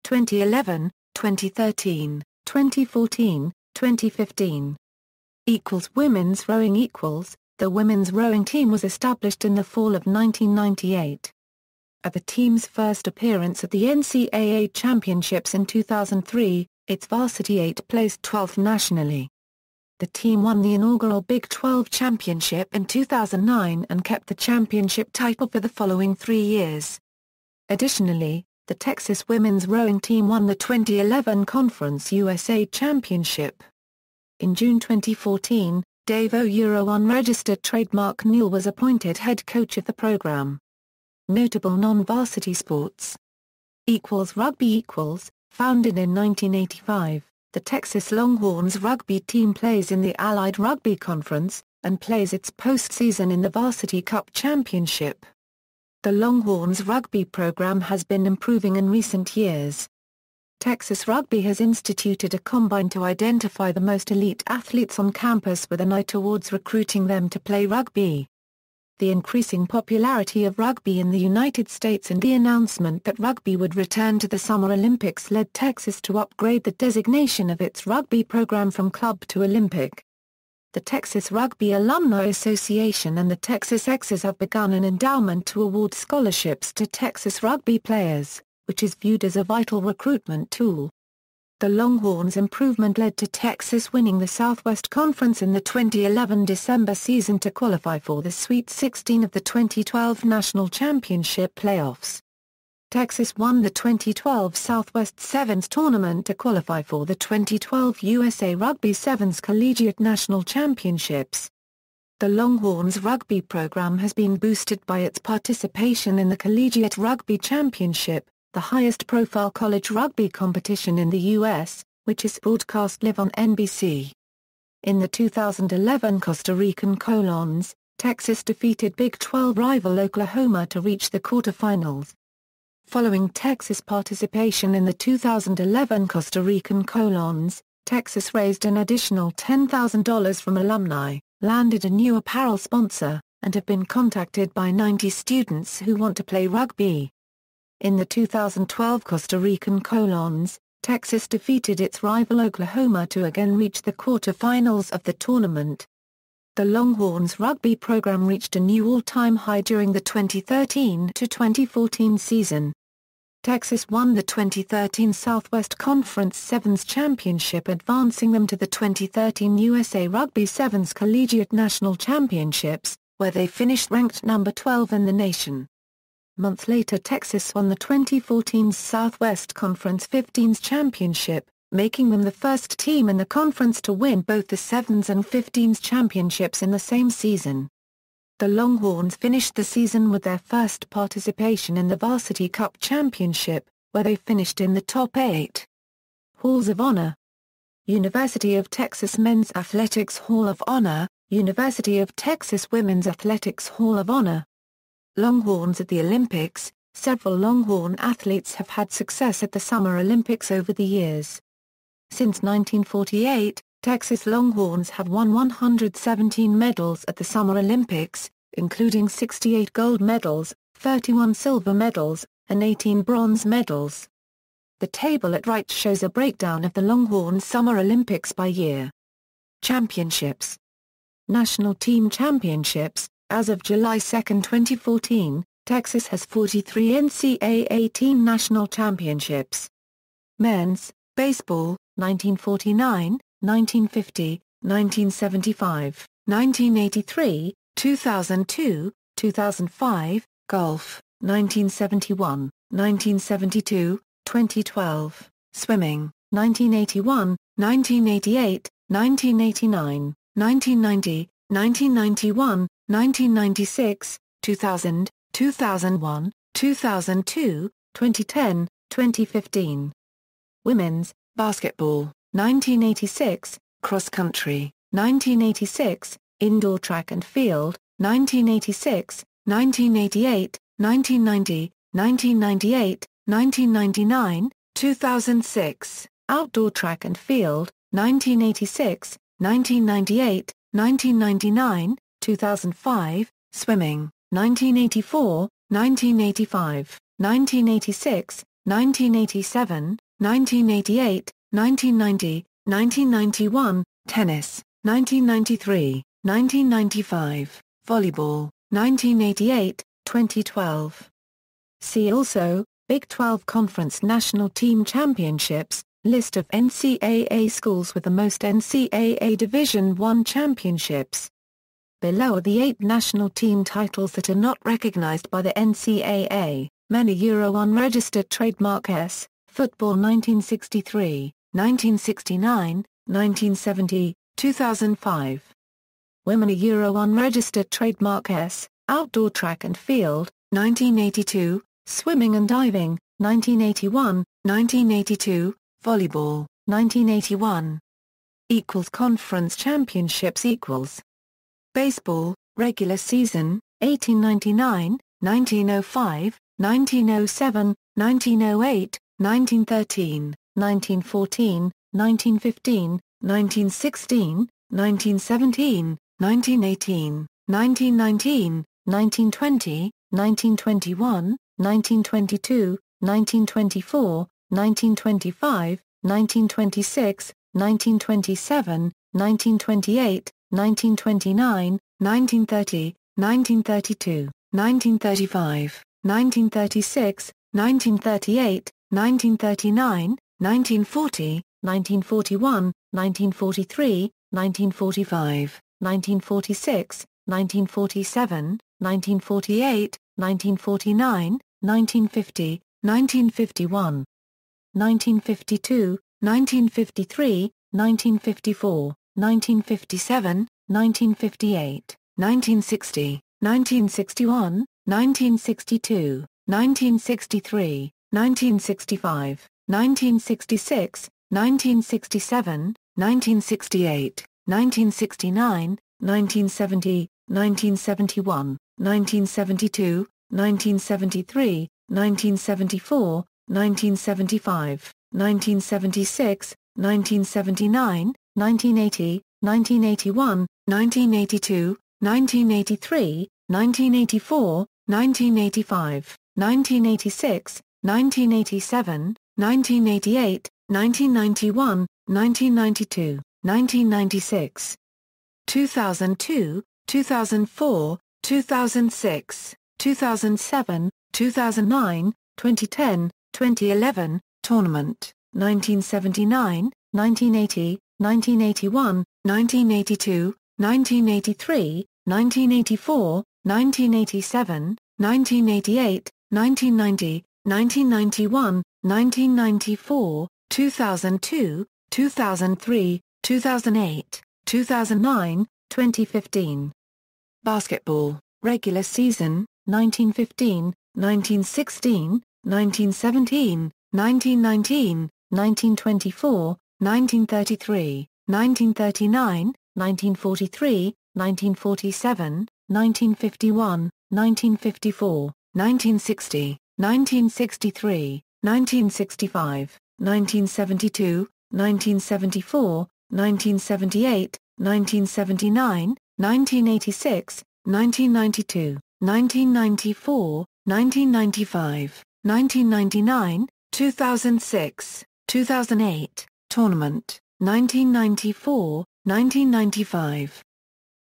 2011, 2013, 2014, 2015. Women's rowing. The women's rowing team was established in the fall of 1998. At the team's first appearance at the NCAA Championships in 2003, its varsity 8 placed 12th nationally. The team won the inaugural Big 12 championship in 2009 and kept the championship title for the following 3 years. Additionally, the Texas women's rowing team won the 2011 Conference USA Championship. In June 2014, Bevo unregistered trademark Neal was appointed head coach of the program. Notable non-varsity sports. Rugby. Founded in 1985, the Texas Longhorns rugby team plays in the Allied Rugby Conference, and plays its postseason in the Varsity Cup Championship. The Longhorns rugby program has been improving in recent years. Texas Rugby has instituted a combine to identify the most elite athletes on campus with an eye towards recruiting them to play rugby. The increasing popularity of rugby in the United States and the announcement that rugby would return to the Summer Olympics led Texas to upgrade the designation of its rugby program from club to Olympic. The Texas Rugby Alumni Association and the Texas Exes have begun an endowment to award scholarships to Texas rugby players, which is viewed as a vital recruitment tool. The Longhorns' improvement led to Texas winning the Southwest Conference in the 2011 December season to qualify for the Sweet 16 of the 2012 National Championship playoffs. Texas won the 2012 Southwest Sevens tournament to qualify for the 2012 USA Rugby Sevens Collegiate National Championships. The Longhorns rugby program has been boosted by its participation in the Collegiate Rugby Championship, the highest-profile college rugby competition in the U.S., which is broadcast live on NBC. In the 2011 Costa Rican Colons, Texas defeated Big 12 rival Oklahoma to reach the quarterfinals. Following Texas' participation in the 2011 Costa Rican Colons, Texas raised an additional $10,000 from alumni, landed a new apparel sponsor, and have been contacted by 90 students who want to play rugby. In the 2012 Costa Rican Colons, Texas defeated its rival Oklahoma to again reach the quarterfinals of the tournament. The Longhorns rugby program reached a new all-time high during the 2013-2014 season. Texas won the 2013 Southwest Conference Sevens Championship, advancing them to the 2013 USA Rugby Sevens Collegiate National Championships, where they finished ranked number 12 in the nation. Months later Texas won the 2014 Southwest Conference 15s Championship, making them the first team in the conference to win both the Sevens and 15s championships in the same season. The Longhorns finished the season with their first participation in the Varsity Cup Championship, where they finished in the top 8. Halls of Honor. University of Texas Men's Athletics Hall of Honor, University of Texas Women's Athletics Hall of Honor. Longhorns at the Olympics. Several Longhorn athletes have had success at the Summer Olympics over the years. Since 1948, Texas Longhorns have won 117 medals at the Summer Olympics, including 68 gold medals, 31 silver medals, and 18 bronze medals. The table at right shows a breakdown of the Longhorns Summer Olympics by year. Championships. National Team Championships. As of July 2, 2014, Texas has 43 NCAA Team National Championships. Men's Baseball, 1949, 1950, 1975, 1983, 2002, 2005, Golf, 1971, 1972, 2012, Swimming, 1981, 1988, 1989, 1990, 1991, 1996, 2000, 2001, 2002, 2010, 2015. Women's Basketball, 1986, Cross Country, 1986, indoor track and field, 1986, 1988, 1990, 1998, 1999, 2006, outdoor track and field, 1986, 1998, 1999, 2005, swimming, 1984, 1985, 1986, 1987, 1988, 1990, 1991, tennis, 1993, 1995, volleyball, 1988, 2012. See also, Big 12 Conference National Team Championships, list of NCAA schools with the most NCAA Division I championships. Below are the 8 national team titles that are not recognized by the NCAA, many Euro unregistered trademark S, football 1963, 1969, 1970, 2005. Women a Euro unregistered trademark S, outdoor track and field, 1982, swimming and diving, 1981, 1982, volleyball, 1981. Conference championships equals. Baseball, regular season, 1899, 1905, 1907, 1908, 1913, 1914, 1915, 1916, 1917, 1918, 1919, 1920, 1921, 1922, 1924, 1925, 1926, 1927, 1928, 1929, 1930, 1932, 1935, 1936, 1938, 1939, 1940, 1941, 1943, 1945, 1946, 1947, 1948, 1949, 1950, 1951, 1952, 1953, 1954, 1957, 1958, 1960, 1961, 1962, 1963, 1965, 1966, 1967, 1968, 1969, 1970, 1971, 1972, 1973, 1974, 1975, 1976, 1979, 1980, 1981, 1982, 1983, 1984, 1985, 1986, 1987, 1988, 1991, 1992, 1996, 2002, 2004, 2006, 2007, 2009, 2010, 2011, tournament, 1979, 1980, 1981, 1982, 1983, 1984, 1987, 1988, 1990, 1991, 1994, 2002, 2003, 2008, 2009, 2015. Basketball, regular season, 1915, 1916, 1917, 1919, 1924, 1933, 1939, 1943, 1947, 1951, 1954, 1960, 1963, 1965, 1972, 1974, 1978, 1979, 1986, 1992, 1994, 1995, 1999, 2006, 2008, tournament, 1994, 1995.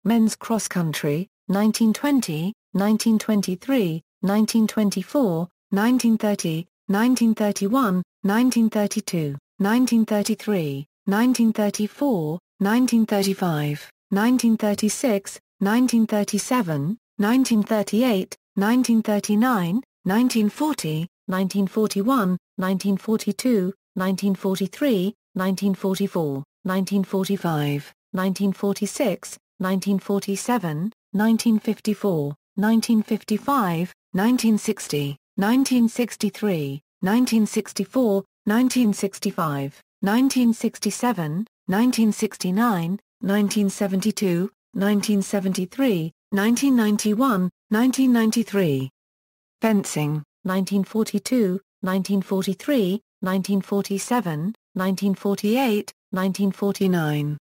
Men's cross country, 1920, 1923, 1924, 1930, 1931, 1932, 1933, 1934, 1935, 1936, 1937, 1938, 1939, 1940, 1941, 1942, 1943, 1944, 1945, 1946, 1947, 1954, 1955, 1960, 1963, 1964, 1965, 1967, 1969, 1972, 1973, 1991, 1993. Fencing, 1942, 1943, 1947, 1948, 1949.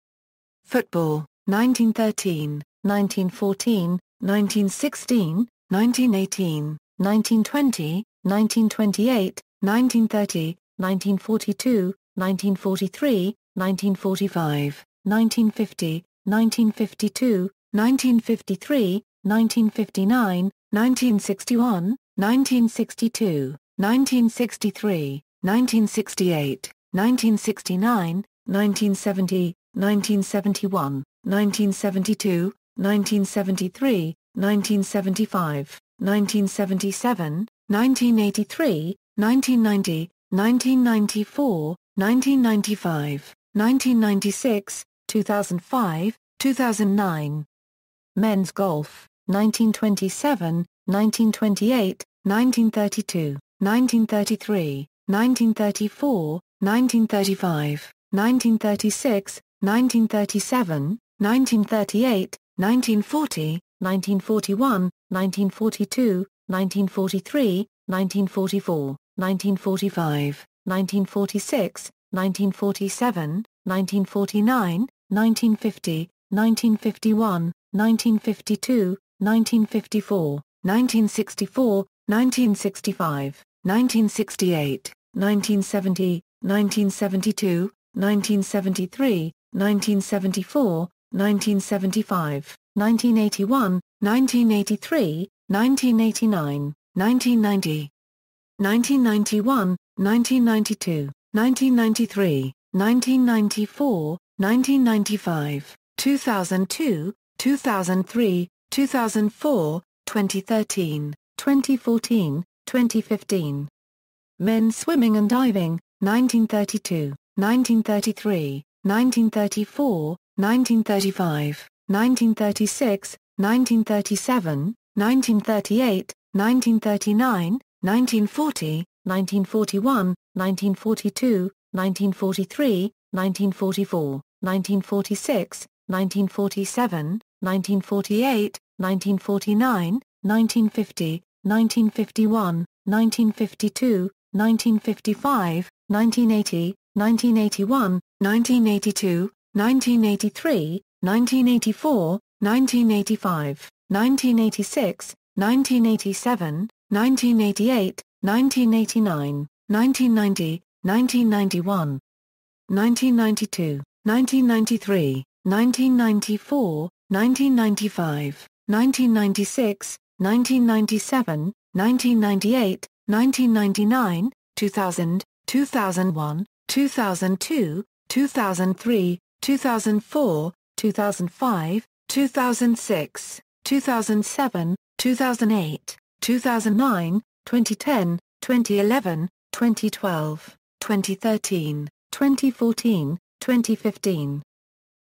Football, 1913, 1914, 1916, 1918, 1920, 1928, 1930, 1942, 1943, 1945, 1950, 1952, 1953, 1959, 1961, 1962, 1963, 1968, 1969, 1970, 1971, 1972, 1973, 1975, 1977, 1983, 1990, 1994, 1995, 1996, 2005, 2009. Men's golf, 1927, 1928, 1932, 1933, 1934, 1935, 1936, 1937, 1938, 1940, 1941, 1942, 1943, 1944, 1945, 1946, 1947, 1949, 1950, 1951, 1952, 1954, 1964, 1965, 1968, 1970, 1972, 1973, 1974, 1975, 1981, 1983, 1989, 1990, 1991, 1992, 1993, 1994, 1995, 2002, 2003, 2004, 2013, 2014, 2015. Men's swimming and diving, 1932, 1933, 1934, 1935, 1936, 1937, 1938, 1939, 1940, 1941, 1942, 1943, 1944, 1946, 1947, 1948, 1949, 1950, 1951, 1952, 1955, 1980, 1981, 1982, 1983, 1984, 1985, 1986, 1987, 1988, 1989, 1990, 1991, 1992, 1993, 1994, 1995, 1996, 1997, 1998, 1999, 2000, 2001, 2002, 2003, 2004, 2005, 2006, 2007, 2008, 2009, 2010, 2011, 2012, 2013, 2014, 2015.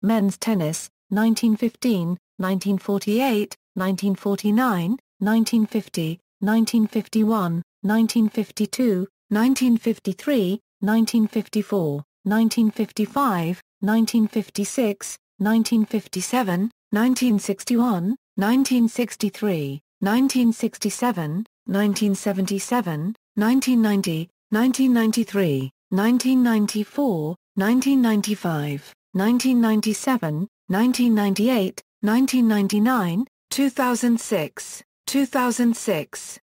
Men's tennis, 1915, 1948, 1949, 1950, 1951, 1952, 1953, 1954, 1955, 1956, 1957, 1961, 1963, 1967, 1977, 1990, 1993, 1994, 1995, 1997, 1998, 1999, 2006, 2006.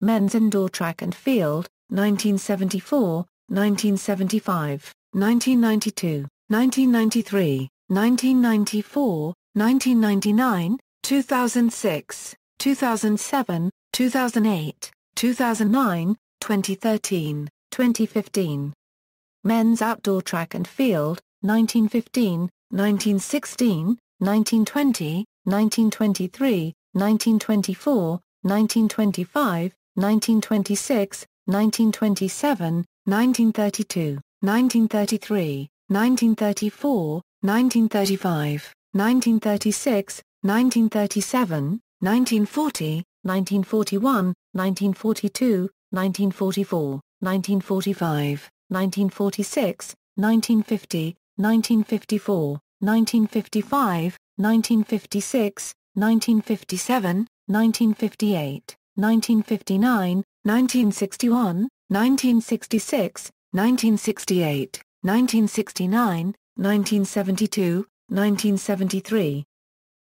Men's indoor track and field, 1974, 1975, 1992, 1993, 1994, 1999, 2006, 2007, 2008, 2009, 2013, 2015. Men's outdoor track and field, 1915, 1916, 1920, 1923, 1924, 1925, 1926, 1927, 1932, 1933, 1934, 1935, 1936, 1937, 1940, 1941, 1942, 1944, 1945, 1946, 1950, 1954, 1955, 1956, 1957, 1958, 1959, 1961, 1966, 1968, 1969, 1972, 1973,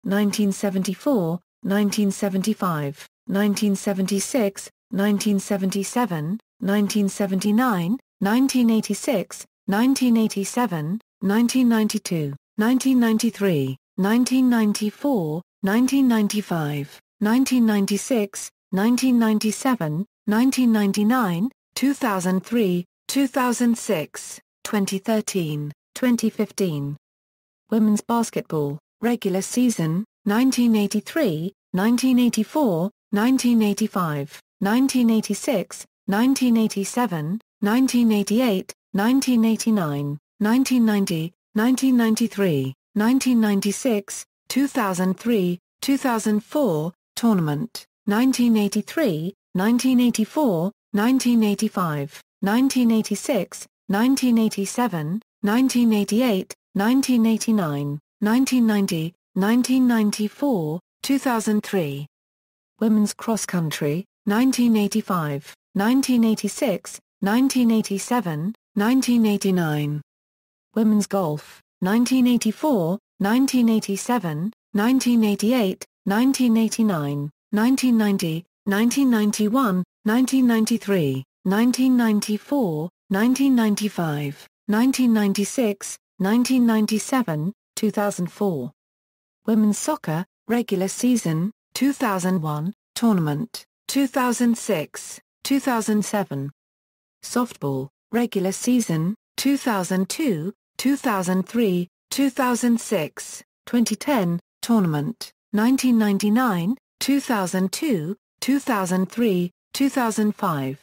1974, 1975, 1976, 1977, 1979, 1986, 1987, 1992, 1993, 1994, 1995, 1996, 1997, 1999, 2003, 2006, 2013, 2015. Women's basketball, regular season, 1983, 1984, 1985, 1986, 1987, 1988, 1989, 1990, 1993, 1996, 2003, 2004, tournament, 1983, 1984, 1985, 1986, 1987, 1988, 1989, 1990, 1994, 2003. Women's cross country, 1985, 1986, 1987, 1989. Women's golf, 1984, 1987, 1988, 1989, 1990, 1991, 1993, 1994, 1995, 1996, 1997, 2004. Women's soccer, regular season, 2001, tournament, 2006, 2007. Softball, regular season, 2002, 2003, 2006, 2010, tournament, 1999, 2002, 2003, 2005.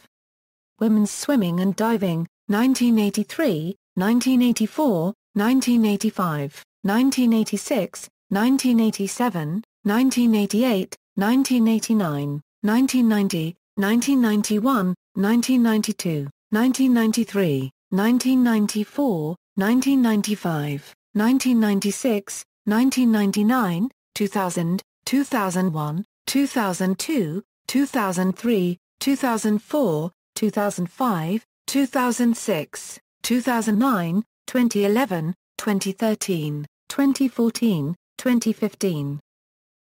Women's swimming and diving, 1983, 1984, 1985, 1986, 1987, 1988, 1989, 1990, 1991, 1992, 1993, 1994, 1995, 1996, 1999, 2000, 2001, 2002, 2003, 2004, 2005, 2006, 2009, 2011, 2013, 2014, 2015.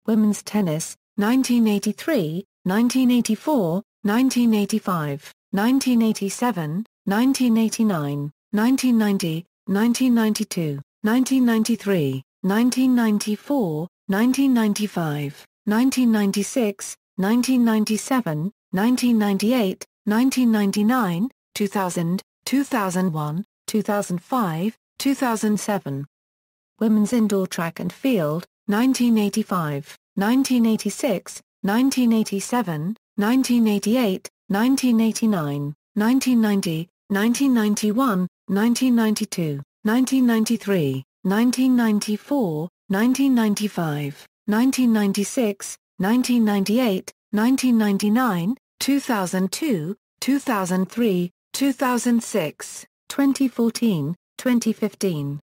Women's tennis, 1983, 1984, 1985, 1987, 1989, 1990, 1992, 1993, 1994, 1995, 1996, 1997, 1998, 1999, 2000, 2001, 2005, 2007. Women's indoor track and field, 1985, 1986, 1987, 1988, 1989, 1990, 1991, 1992, 1993, 1994, 1995, 1996, 1998, 1999, 2002, 2003, 2006, 2014, 2015.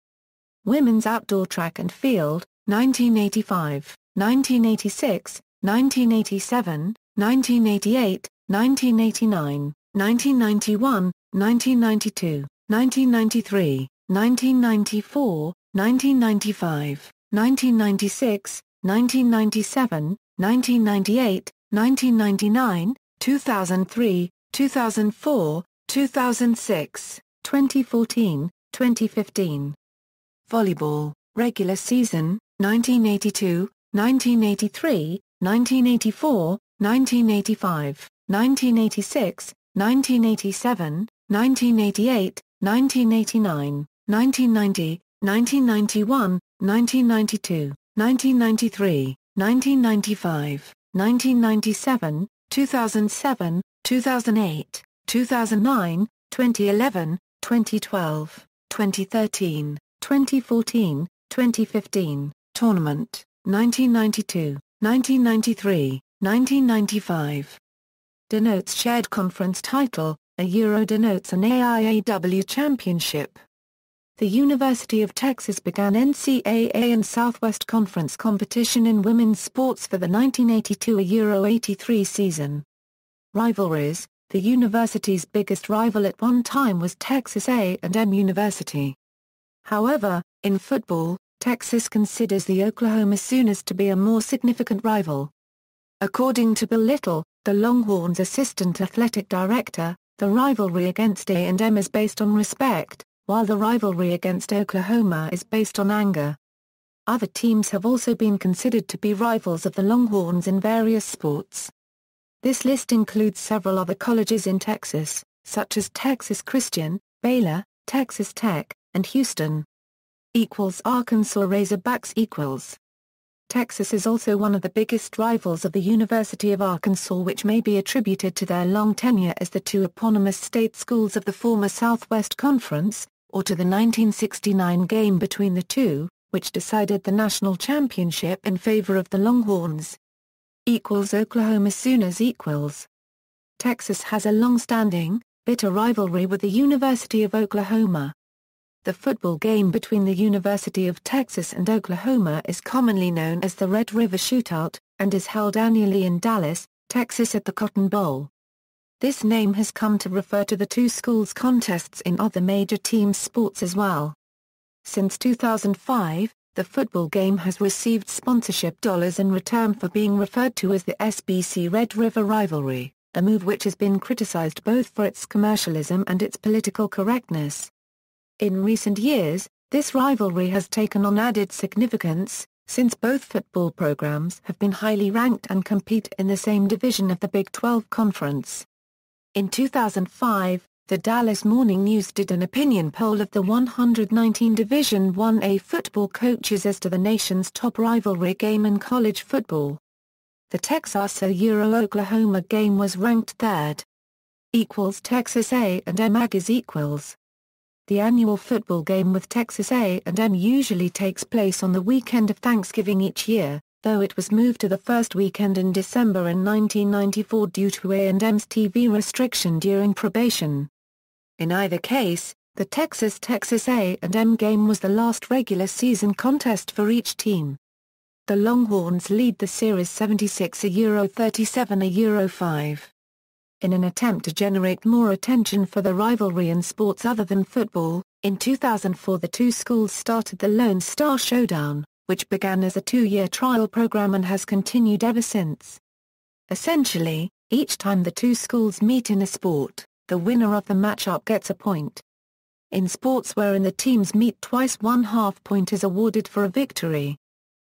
Women's outdoor track and field, 1985, 1986, 1987, 1988, 1989, 1991, 1992, 1993, 1994, 1995, 1996, 1997, 1998, 1999, 2003, 2004, 2006, 2014, 2015. Volleyball, regular season, 1982, 1983, 1984, 1985, 1986, 1987, 1988, 1989, 1990, 1991, 1992, 1993, 1995, 1997, 2007, 2008, 2009, 2011, 2012, 2013, 2014, 2015, tournament, 1992, 1993, 1995. Denotes shared conference title, a Euro denotes an AIAW championship. the University of Texas began NCAA and Southwest Conference competition in women's sports for the 1982-83 season. Rivalries: the university's biggest rival at one time was Texas A&M University. However, in football, Texas considers the Oklahoma Sooners to be a more significant rival. According to Bill Little, the Longhorns' assistant athletic director, the rivalry against A&M is based on respect, while the rivalry against Oklahoma is based on anger. Other teams have also been considered to be rivals of the Longhorns in various sports. This list includes several other colleges in Texas, such as Texas Christian, Baylor, Texas Tech, and Houston. Arkansas Razorbacks. Texas is also one of the biggest rivals of the University of Arkansas, which may be attributed to their long tenure as the two eponymous state schools of the former Southwest Conference, or to the 1969 game between the two, which decided the national championship in favor of the Longhorns. Oklahoma Sooners. Texas has a long-standing, bitter rivalry with the University of Oklahoma. The football game between the University of Texas and Oklahoma is commonly known as the Red River Shootout, and is held annually in Dallas, Texas at the Cotton Bowl. This name has come to refer to the two schools' contests in other major team sports as well. Since 2005, the football game has received sponsorship dollars in return for being referred to as the SBC Red River Rivalry, a move which has been criticized both for its commercialism and its political correctness. In recent years, this rivalry has taken on added significance, since both football programs have been highly ranked and compete in the same division of the Big 12 Conference. In 2005, the Dallas Morning News did an opinion poll of the 119 Division I-A football coaches as to the nation's top rivalry game in college football. The Texas-Oklahoma game was ranked third. Texas A&M Aggies. The annual football game with Texas A&M usually takes place on the weekend of Thanksgiving each year, though it was moved to the first weekend in December in 1994 due to A&M's TV restriction during probation. In either case, the Texas A&M game was the last regular season contest for each team. The Longhorns lead the series 76-37-5. In an attempt to generate more attention for the rivalry in sports other than football, in 2004 the two schools started the Lone Star Showdown, which began as a 2-year trial program and has continued ever since. Essentially, each time the two schools meet in a sport, the winner of the matchup gets a point. In sports wherein the teams meet twice, 1/2 point is awarded for a victory.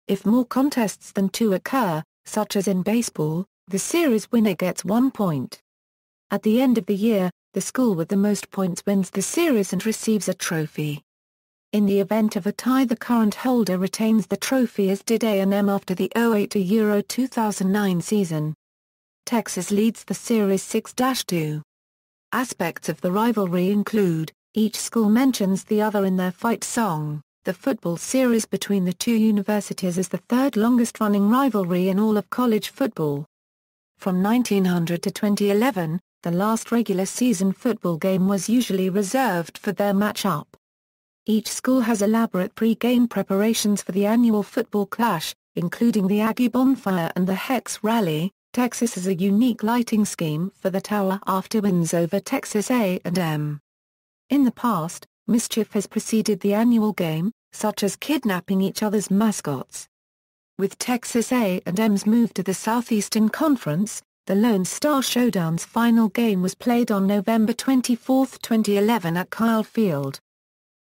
If more contests than 2 occur, such as in baseball, the series winner gets 1 point. At the end of the year, the school with the most points wins the series and receives a trophy. In the event of a tie, the current holder retains the trophy, as did A&M after the 2008-2009 season. Texas leads the series 6-2. Aspects of the rivalry include, each school mentions the other in their fight song. The football series between the two universities is the third longest-running rivalry in all of college football. From 1900 to 2011, the last regular season football game was usually reserved for their matchup. Each school has elaborate pre-game preparations for the annual football clash, including the Aggie Bonfire and the Hex Rally. Texas has a unique lighting scheme for the tower after wins over Texas A&M. In the past, mischief has preceded the annual game, such as kidnapping each other's mascots. With Texas A&M's move to the Southeastern Conference, the Lone Star Showdown's final game was played on November 24, 2011 at Kyle Field.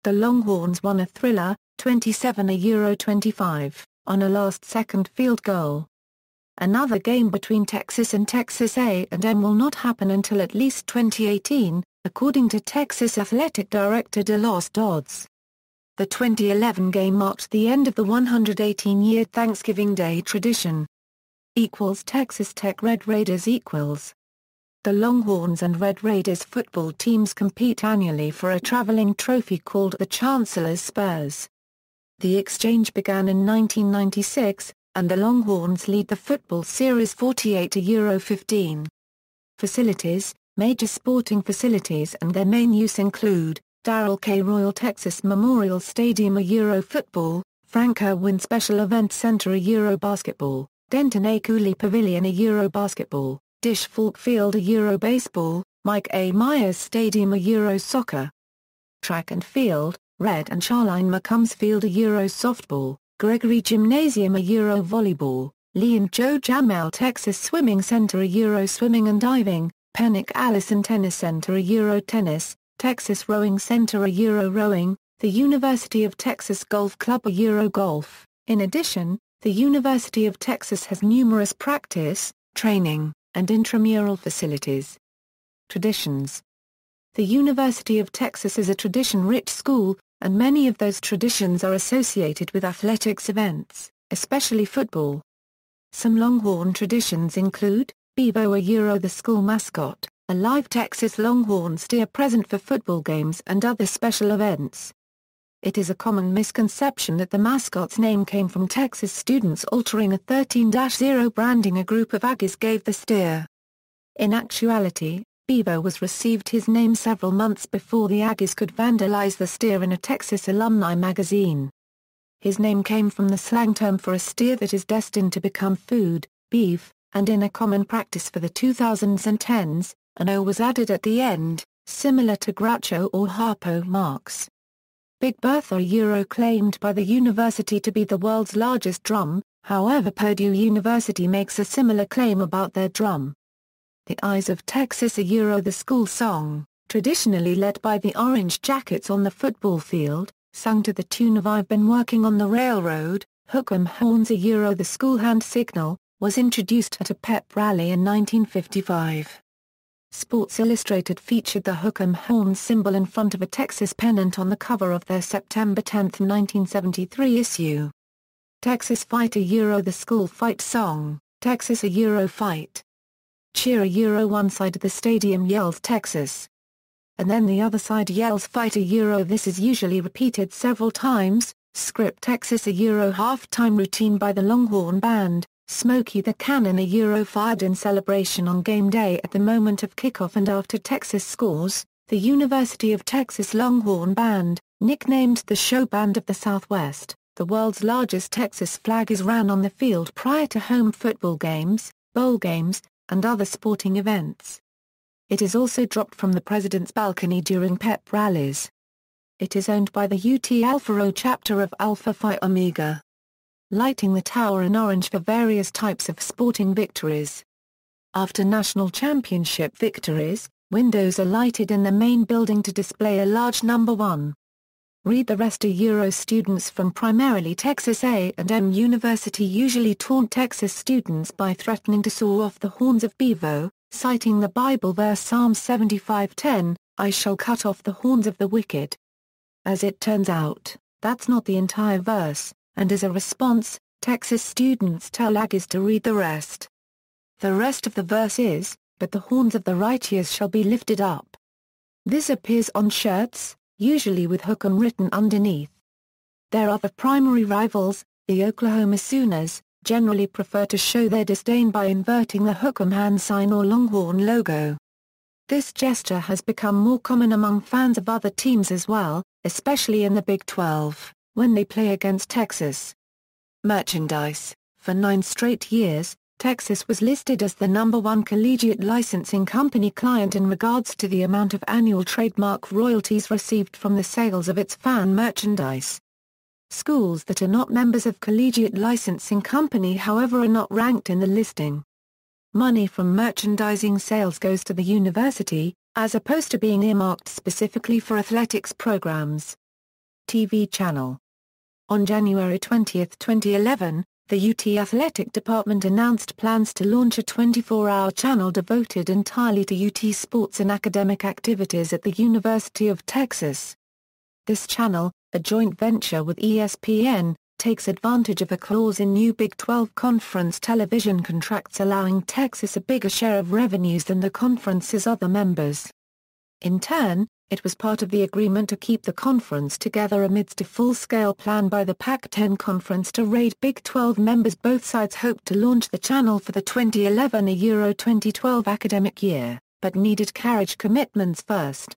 The Longhorns won a thriller, 27-25, on a last-second field goal. Another game between Texas and Texas A&M will not happen until at least 2018, according to Texas Athletic Director DeLoss Dodds. The 2011 game marked the end of the 118-year Thanksgiving Day tradition. Texas Tech Red Raiders. The Longhorns and Red Raiders football teams compete annually for a traveling trophy called the Chancellor's Spurs. The exchange began in 1996, and the Longhorns lead the football series 48-15. Facilities. Major sporting facilities and their main use include Darrell K. Royal Texas Memorial Stadium a Euro Football, Frank Irwin Special Event Center a Euro Basketball, Denton A. Cooley Pavilion a Euro Basketball, Dish Falk Field a Euro Baseball, Mike A. Myers Stadium a Euro Soccer. Track and Field, Red and Charline McCombs Field a Euro Softball, Gregory Gymnasium a Euro Volleyball, Lee and Joe Jamel Texas Swimming Center a Euro Swimming and Diving, Pennick Allison Tennis Center a Euro Tennis, Texas Rowing Center a Euro Rowing, the University of Texas Golf Club a Euro Golf. In addition, the University of Texas has numerous practice, training, and intramural facilities. Traditions. The University of Texas is a tradition-rich school, and many of those traditions are associated with athletics events, especially football. Some Longhorn traditions include, Bevo a Euro the school mascot, a live Texas Longhorn steer present for football games and other special events. It is a common misconception that the mascot's name came from Texas students altering a 13-0 branding a group of Aggies gave the steer. In actuality, Bevo was received his name several months before the Aggies could vandalize the steer in a Texas alumni magazine. His name came from the slang term for a steer that is destined to become food, beef, and in a common practice for the 2000s and 10s, an O was added at the end, similar to Groucho or Harpo Marx. Big Bertha Euro claimed by the university to be the world's largest drum, however Purdue University makes a similar claim about their drum. The Eyes of Texas a Euro the school song, traditionally led by the Orange Jackets on the football field, sung to the tune of I've Been Working on the Railroad, Hook 'em Horns a Euro the school hand signal, was introduced at a pep rally in 1955. Sports Illustrated featured the Hook 'em Horns symbol in front of a Texas pennant on the cover of their September 10, 1973 issue. Texas Fight a Euro the school fight song, Texas a Euro Fight. Cheer a Euro one side of the stadium yells Texas. And then the other side yells Fight a Euro this is usually repeated several times, script Texas a Euro halftime routine by the Longhorn Band. Smokey the Cannon a Euro fired in celebration on game day at the moment of kickoff and after Texas scores, the University of Texas Longhorn Band, nicknamed the Show Band of the Southwest, the world's largest Texas flag is ran on the field prior to home football games, bowl games, and other sporting events. It is also dropped from the president's balcony during pep rallies. It is owned by the UT Alpha Rho chapter of Alpha Phi Omega. Lighting the tower in orange for various types of sporting victories. After national championship victories, windows are lighted in the main building to display a large number 1. Read the rest. Euro students from primarily Texas A&M University usually taunt Texas students by threatening to saw off the horns of Bevo, citing the Bible verse Psalm 75:10, I shall cut off the horns of the wicked. As it turns out, that's not the entire verse. And as a response, Texas students tell Aggies to read the rest. The rest of the verse is, but the horns of the righteous shall be lifted up. This appears on shirts, usually with Hook 'em written underneath. Their other primary rivals, the Oklahoma Sooners, generally prefer to show their disdain by inverting the Hook 'em hand sign or Longhorn logo. This gesture has become more common among fans of other teams as well, especially in the Big 12. When they play against Texas. Merchandise. For 9 straight years, Texas was listed as the #1 collegiate licensing company client in regards to the amount of annual trademark royalties received from the sales of its fan merchandise. Schools that are not members of collegiate licensing company however are not ranked in the listing. Money from merchandising sales goes to the university, as opposed to being earmarked specifically for athletics programs. TV channel. On January 20, 2011, the UT Athletic Department announced plans to launch a 24-hour channel devoted entirely to UT sports and academic activities at the University of Texas. This channel, a joint venture with ESPN, takes advantage of a clause in new Big 12 conference television contracts allowing Texas a bigger share of revenues than the conference's other members. In turn, it was part of the agreement to keep the conference together amidst a full-scale plan by the Pac-10 Conference to raid Big 12 members. Both sides hoped to launch the channel for the 2011 Euro 2012 academic year, but needed carriage commitments first.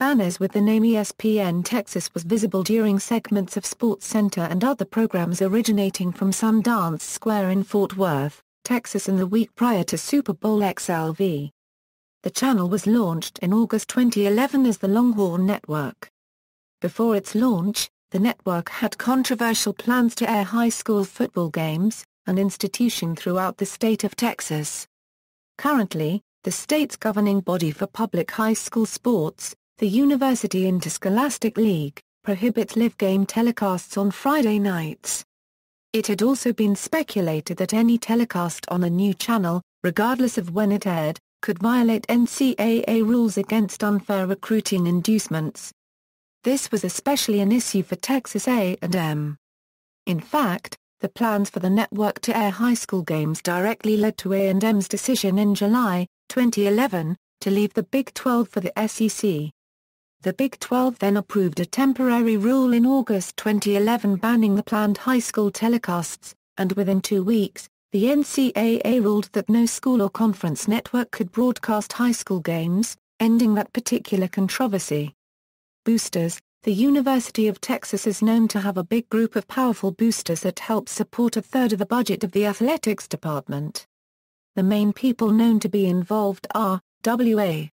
Banners with the name ESPN Texas was visible during segments of SportsCenter and other programs originating from Sundance Square in Fort Worth, Texas in the week prior to Super Bowl XLV. The channel was launched in August 2011 as the Longhorn Network. Before its launch, the network had controversial plans to air high school football games, an institution throughout the state of Texas. Currently, the state's governing body for public high school sports, the University Interscholastic League, prohibits live game telecasts on Friday nights. It had also been speculated that any telecast on a new channel, regardless of when it aired, could violate NCAA rules against unfair recruiting inducements. This was especially an issue for Texas A&M. In fact, the plans for the network to air high school games directly led to A&M's decision in July 2011 to leave the Big 12 for the SEC. The Big 12 then approved a temporary rule in August 2011 banning the planned high school telecasts, and within 2 weeks, the NCAA ruled that no school or conference network could broadcast high school games, ending that particular controversy. Boosters. The University of Texas is known to have a big group of powerful boosters that help support a third of the budget of the athletics department. The main people known to be involved are, W.A.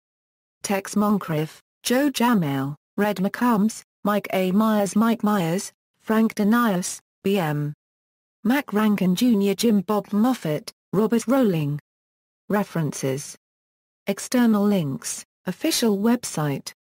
Tex Moncrief, Joe Jamel, Red McCombs, Mike A. Myers, Mike Myers, Frank Denius, B.M. Mac Rankin Jr., Jim Bob Moffett, Robert Rowling. References. External links, official website.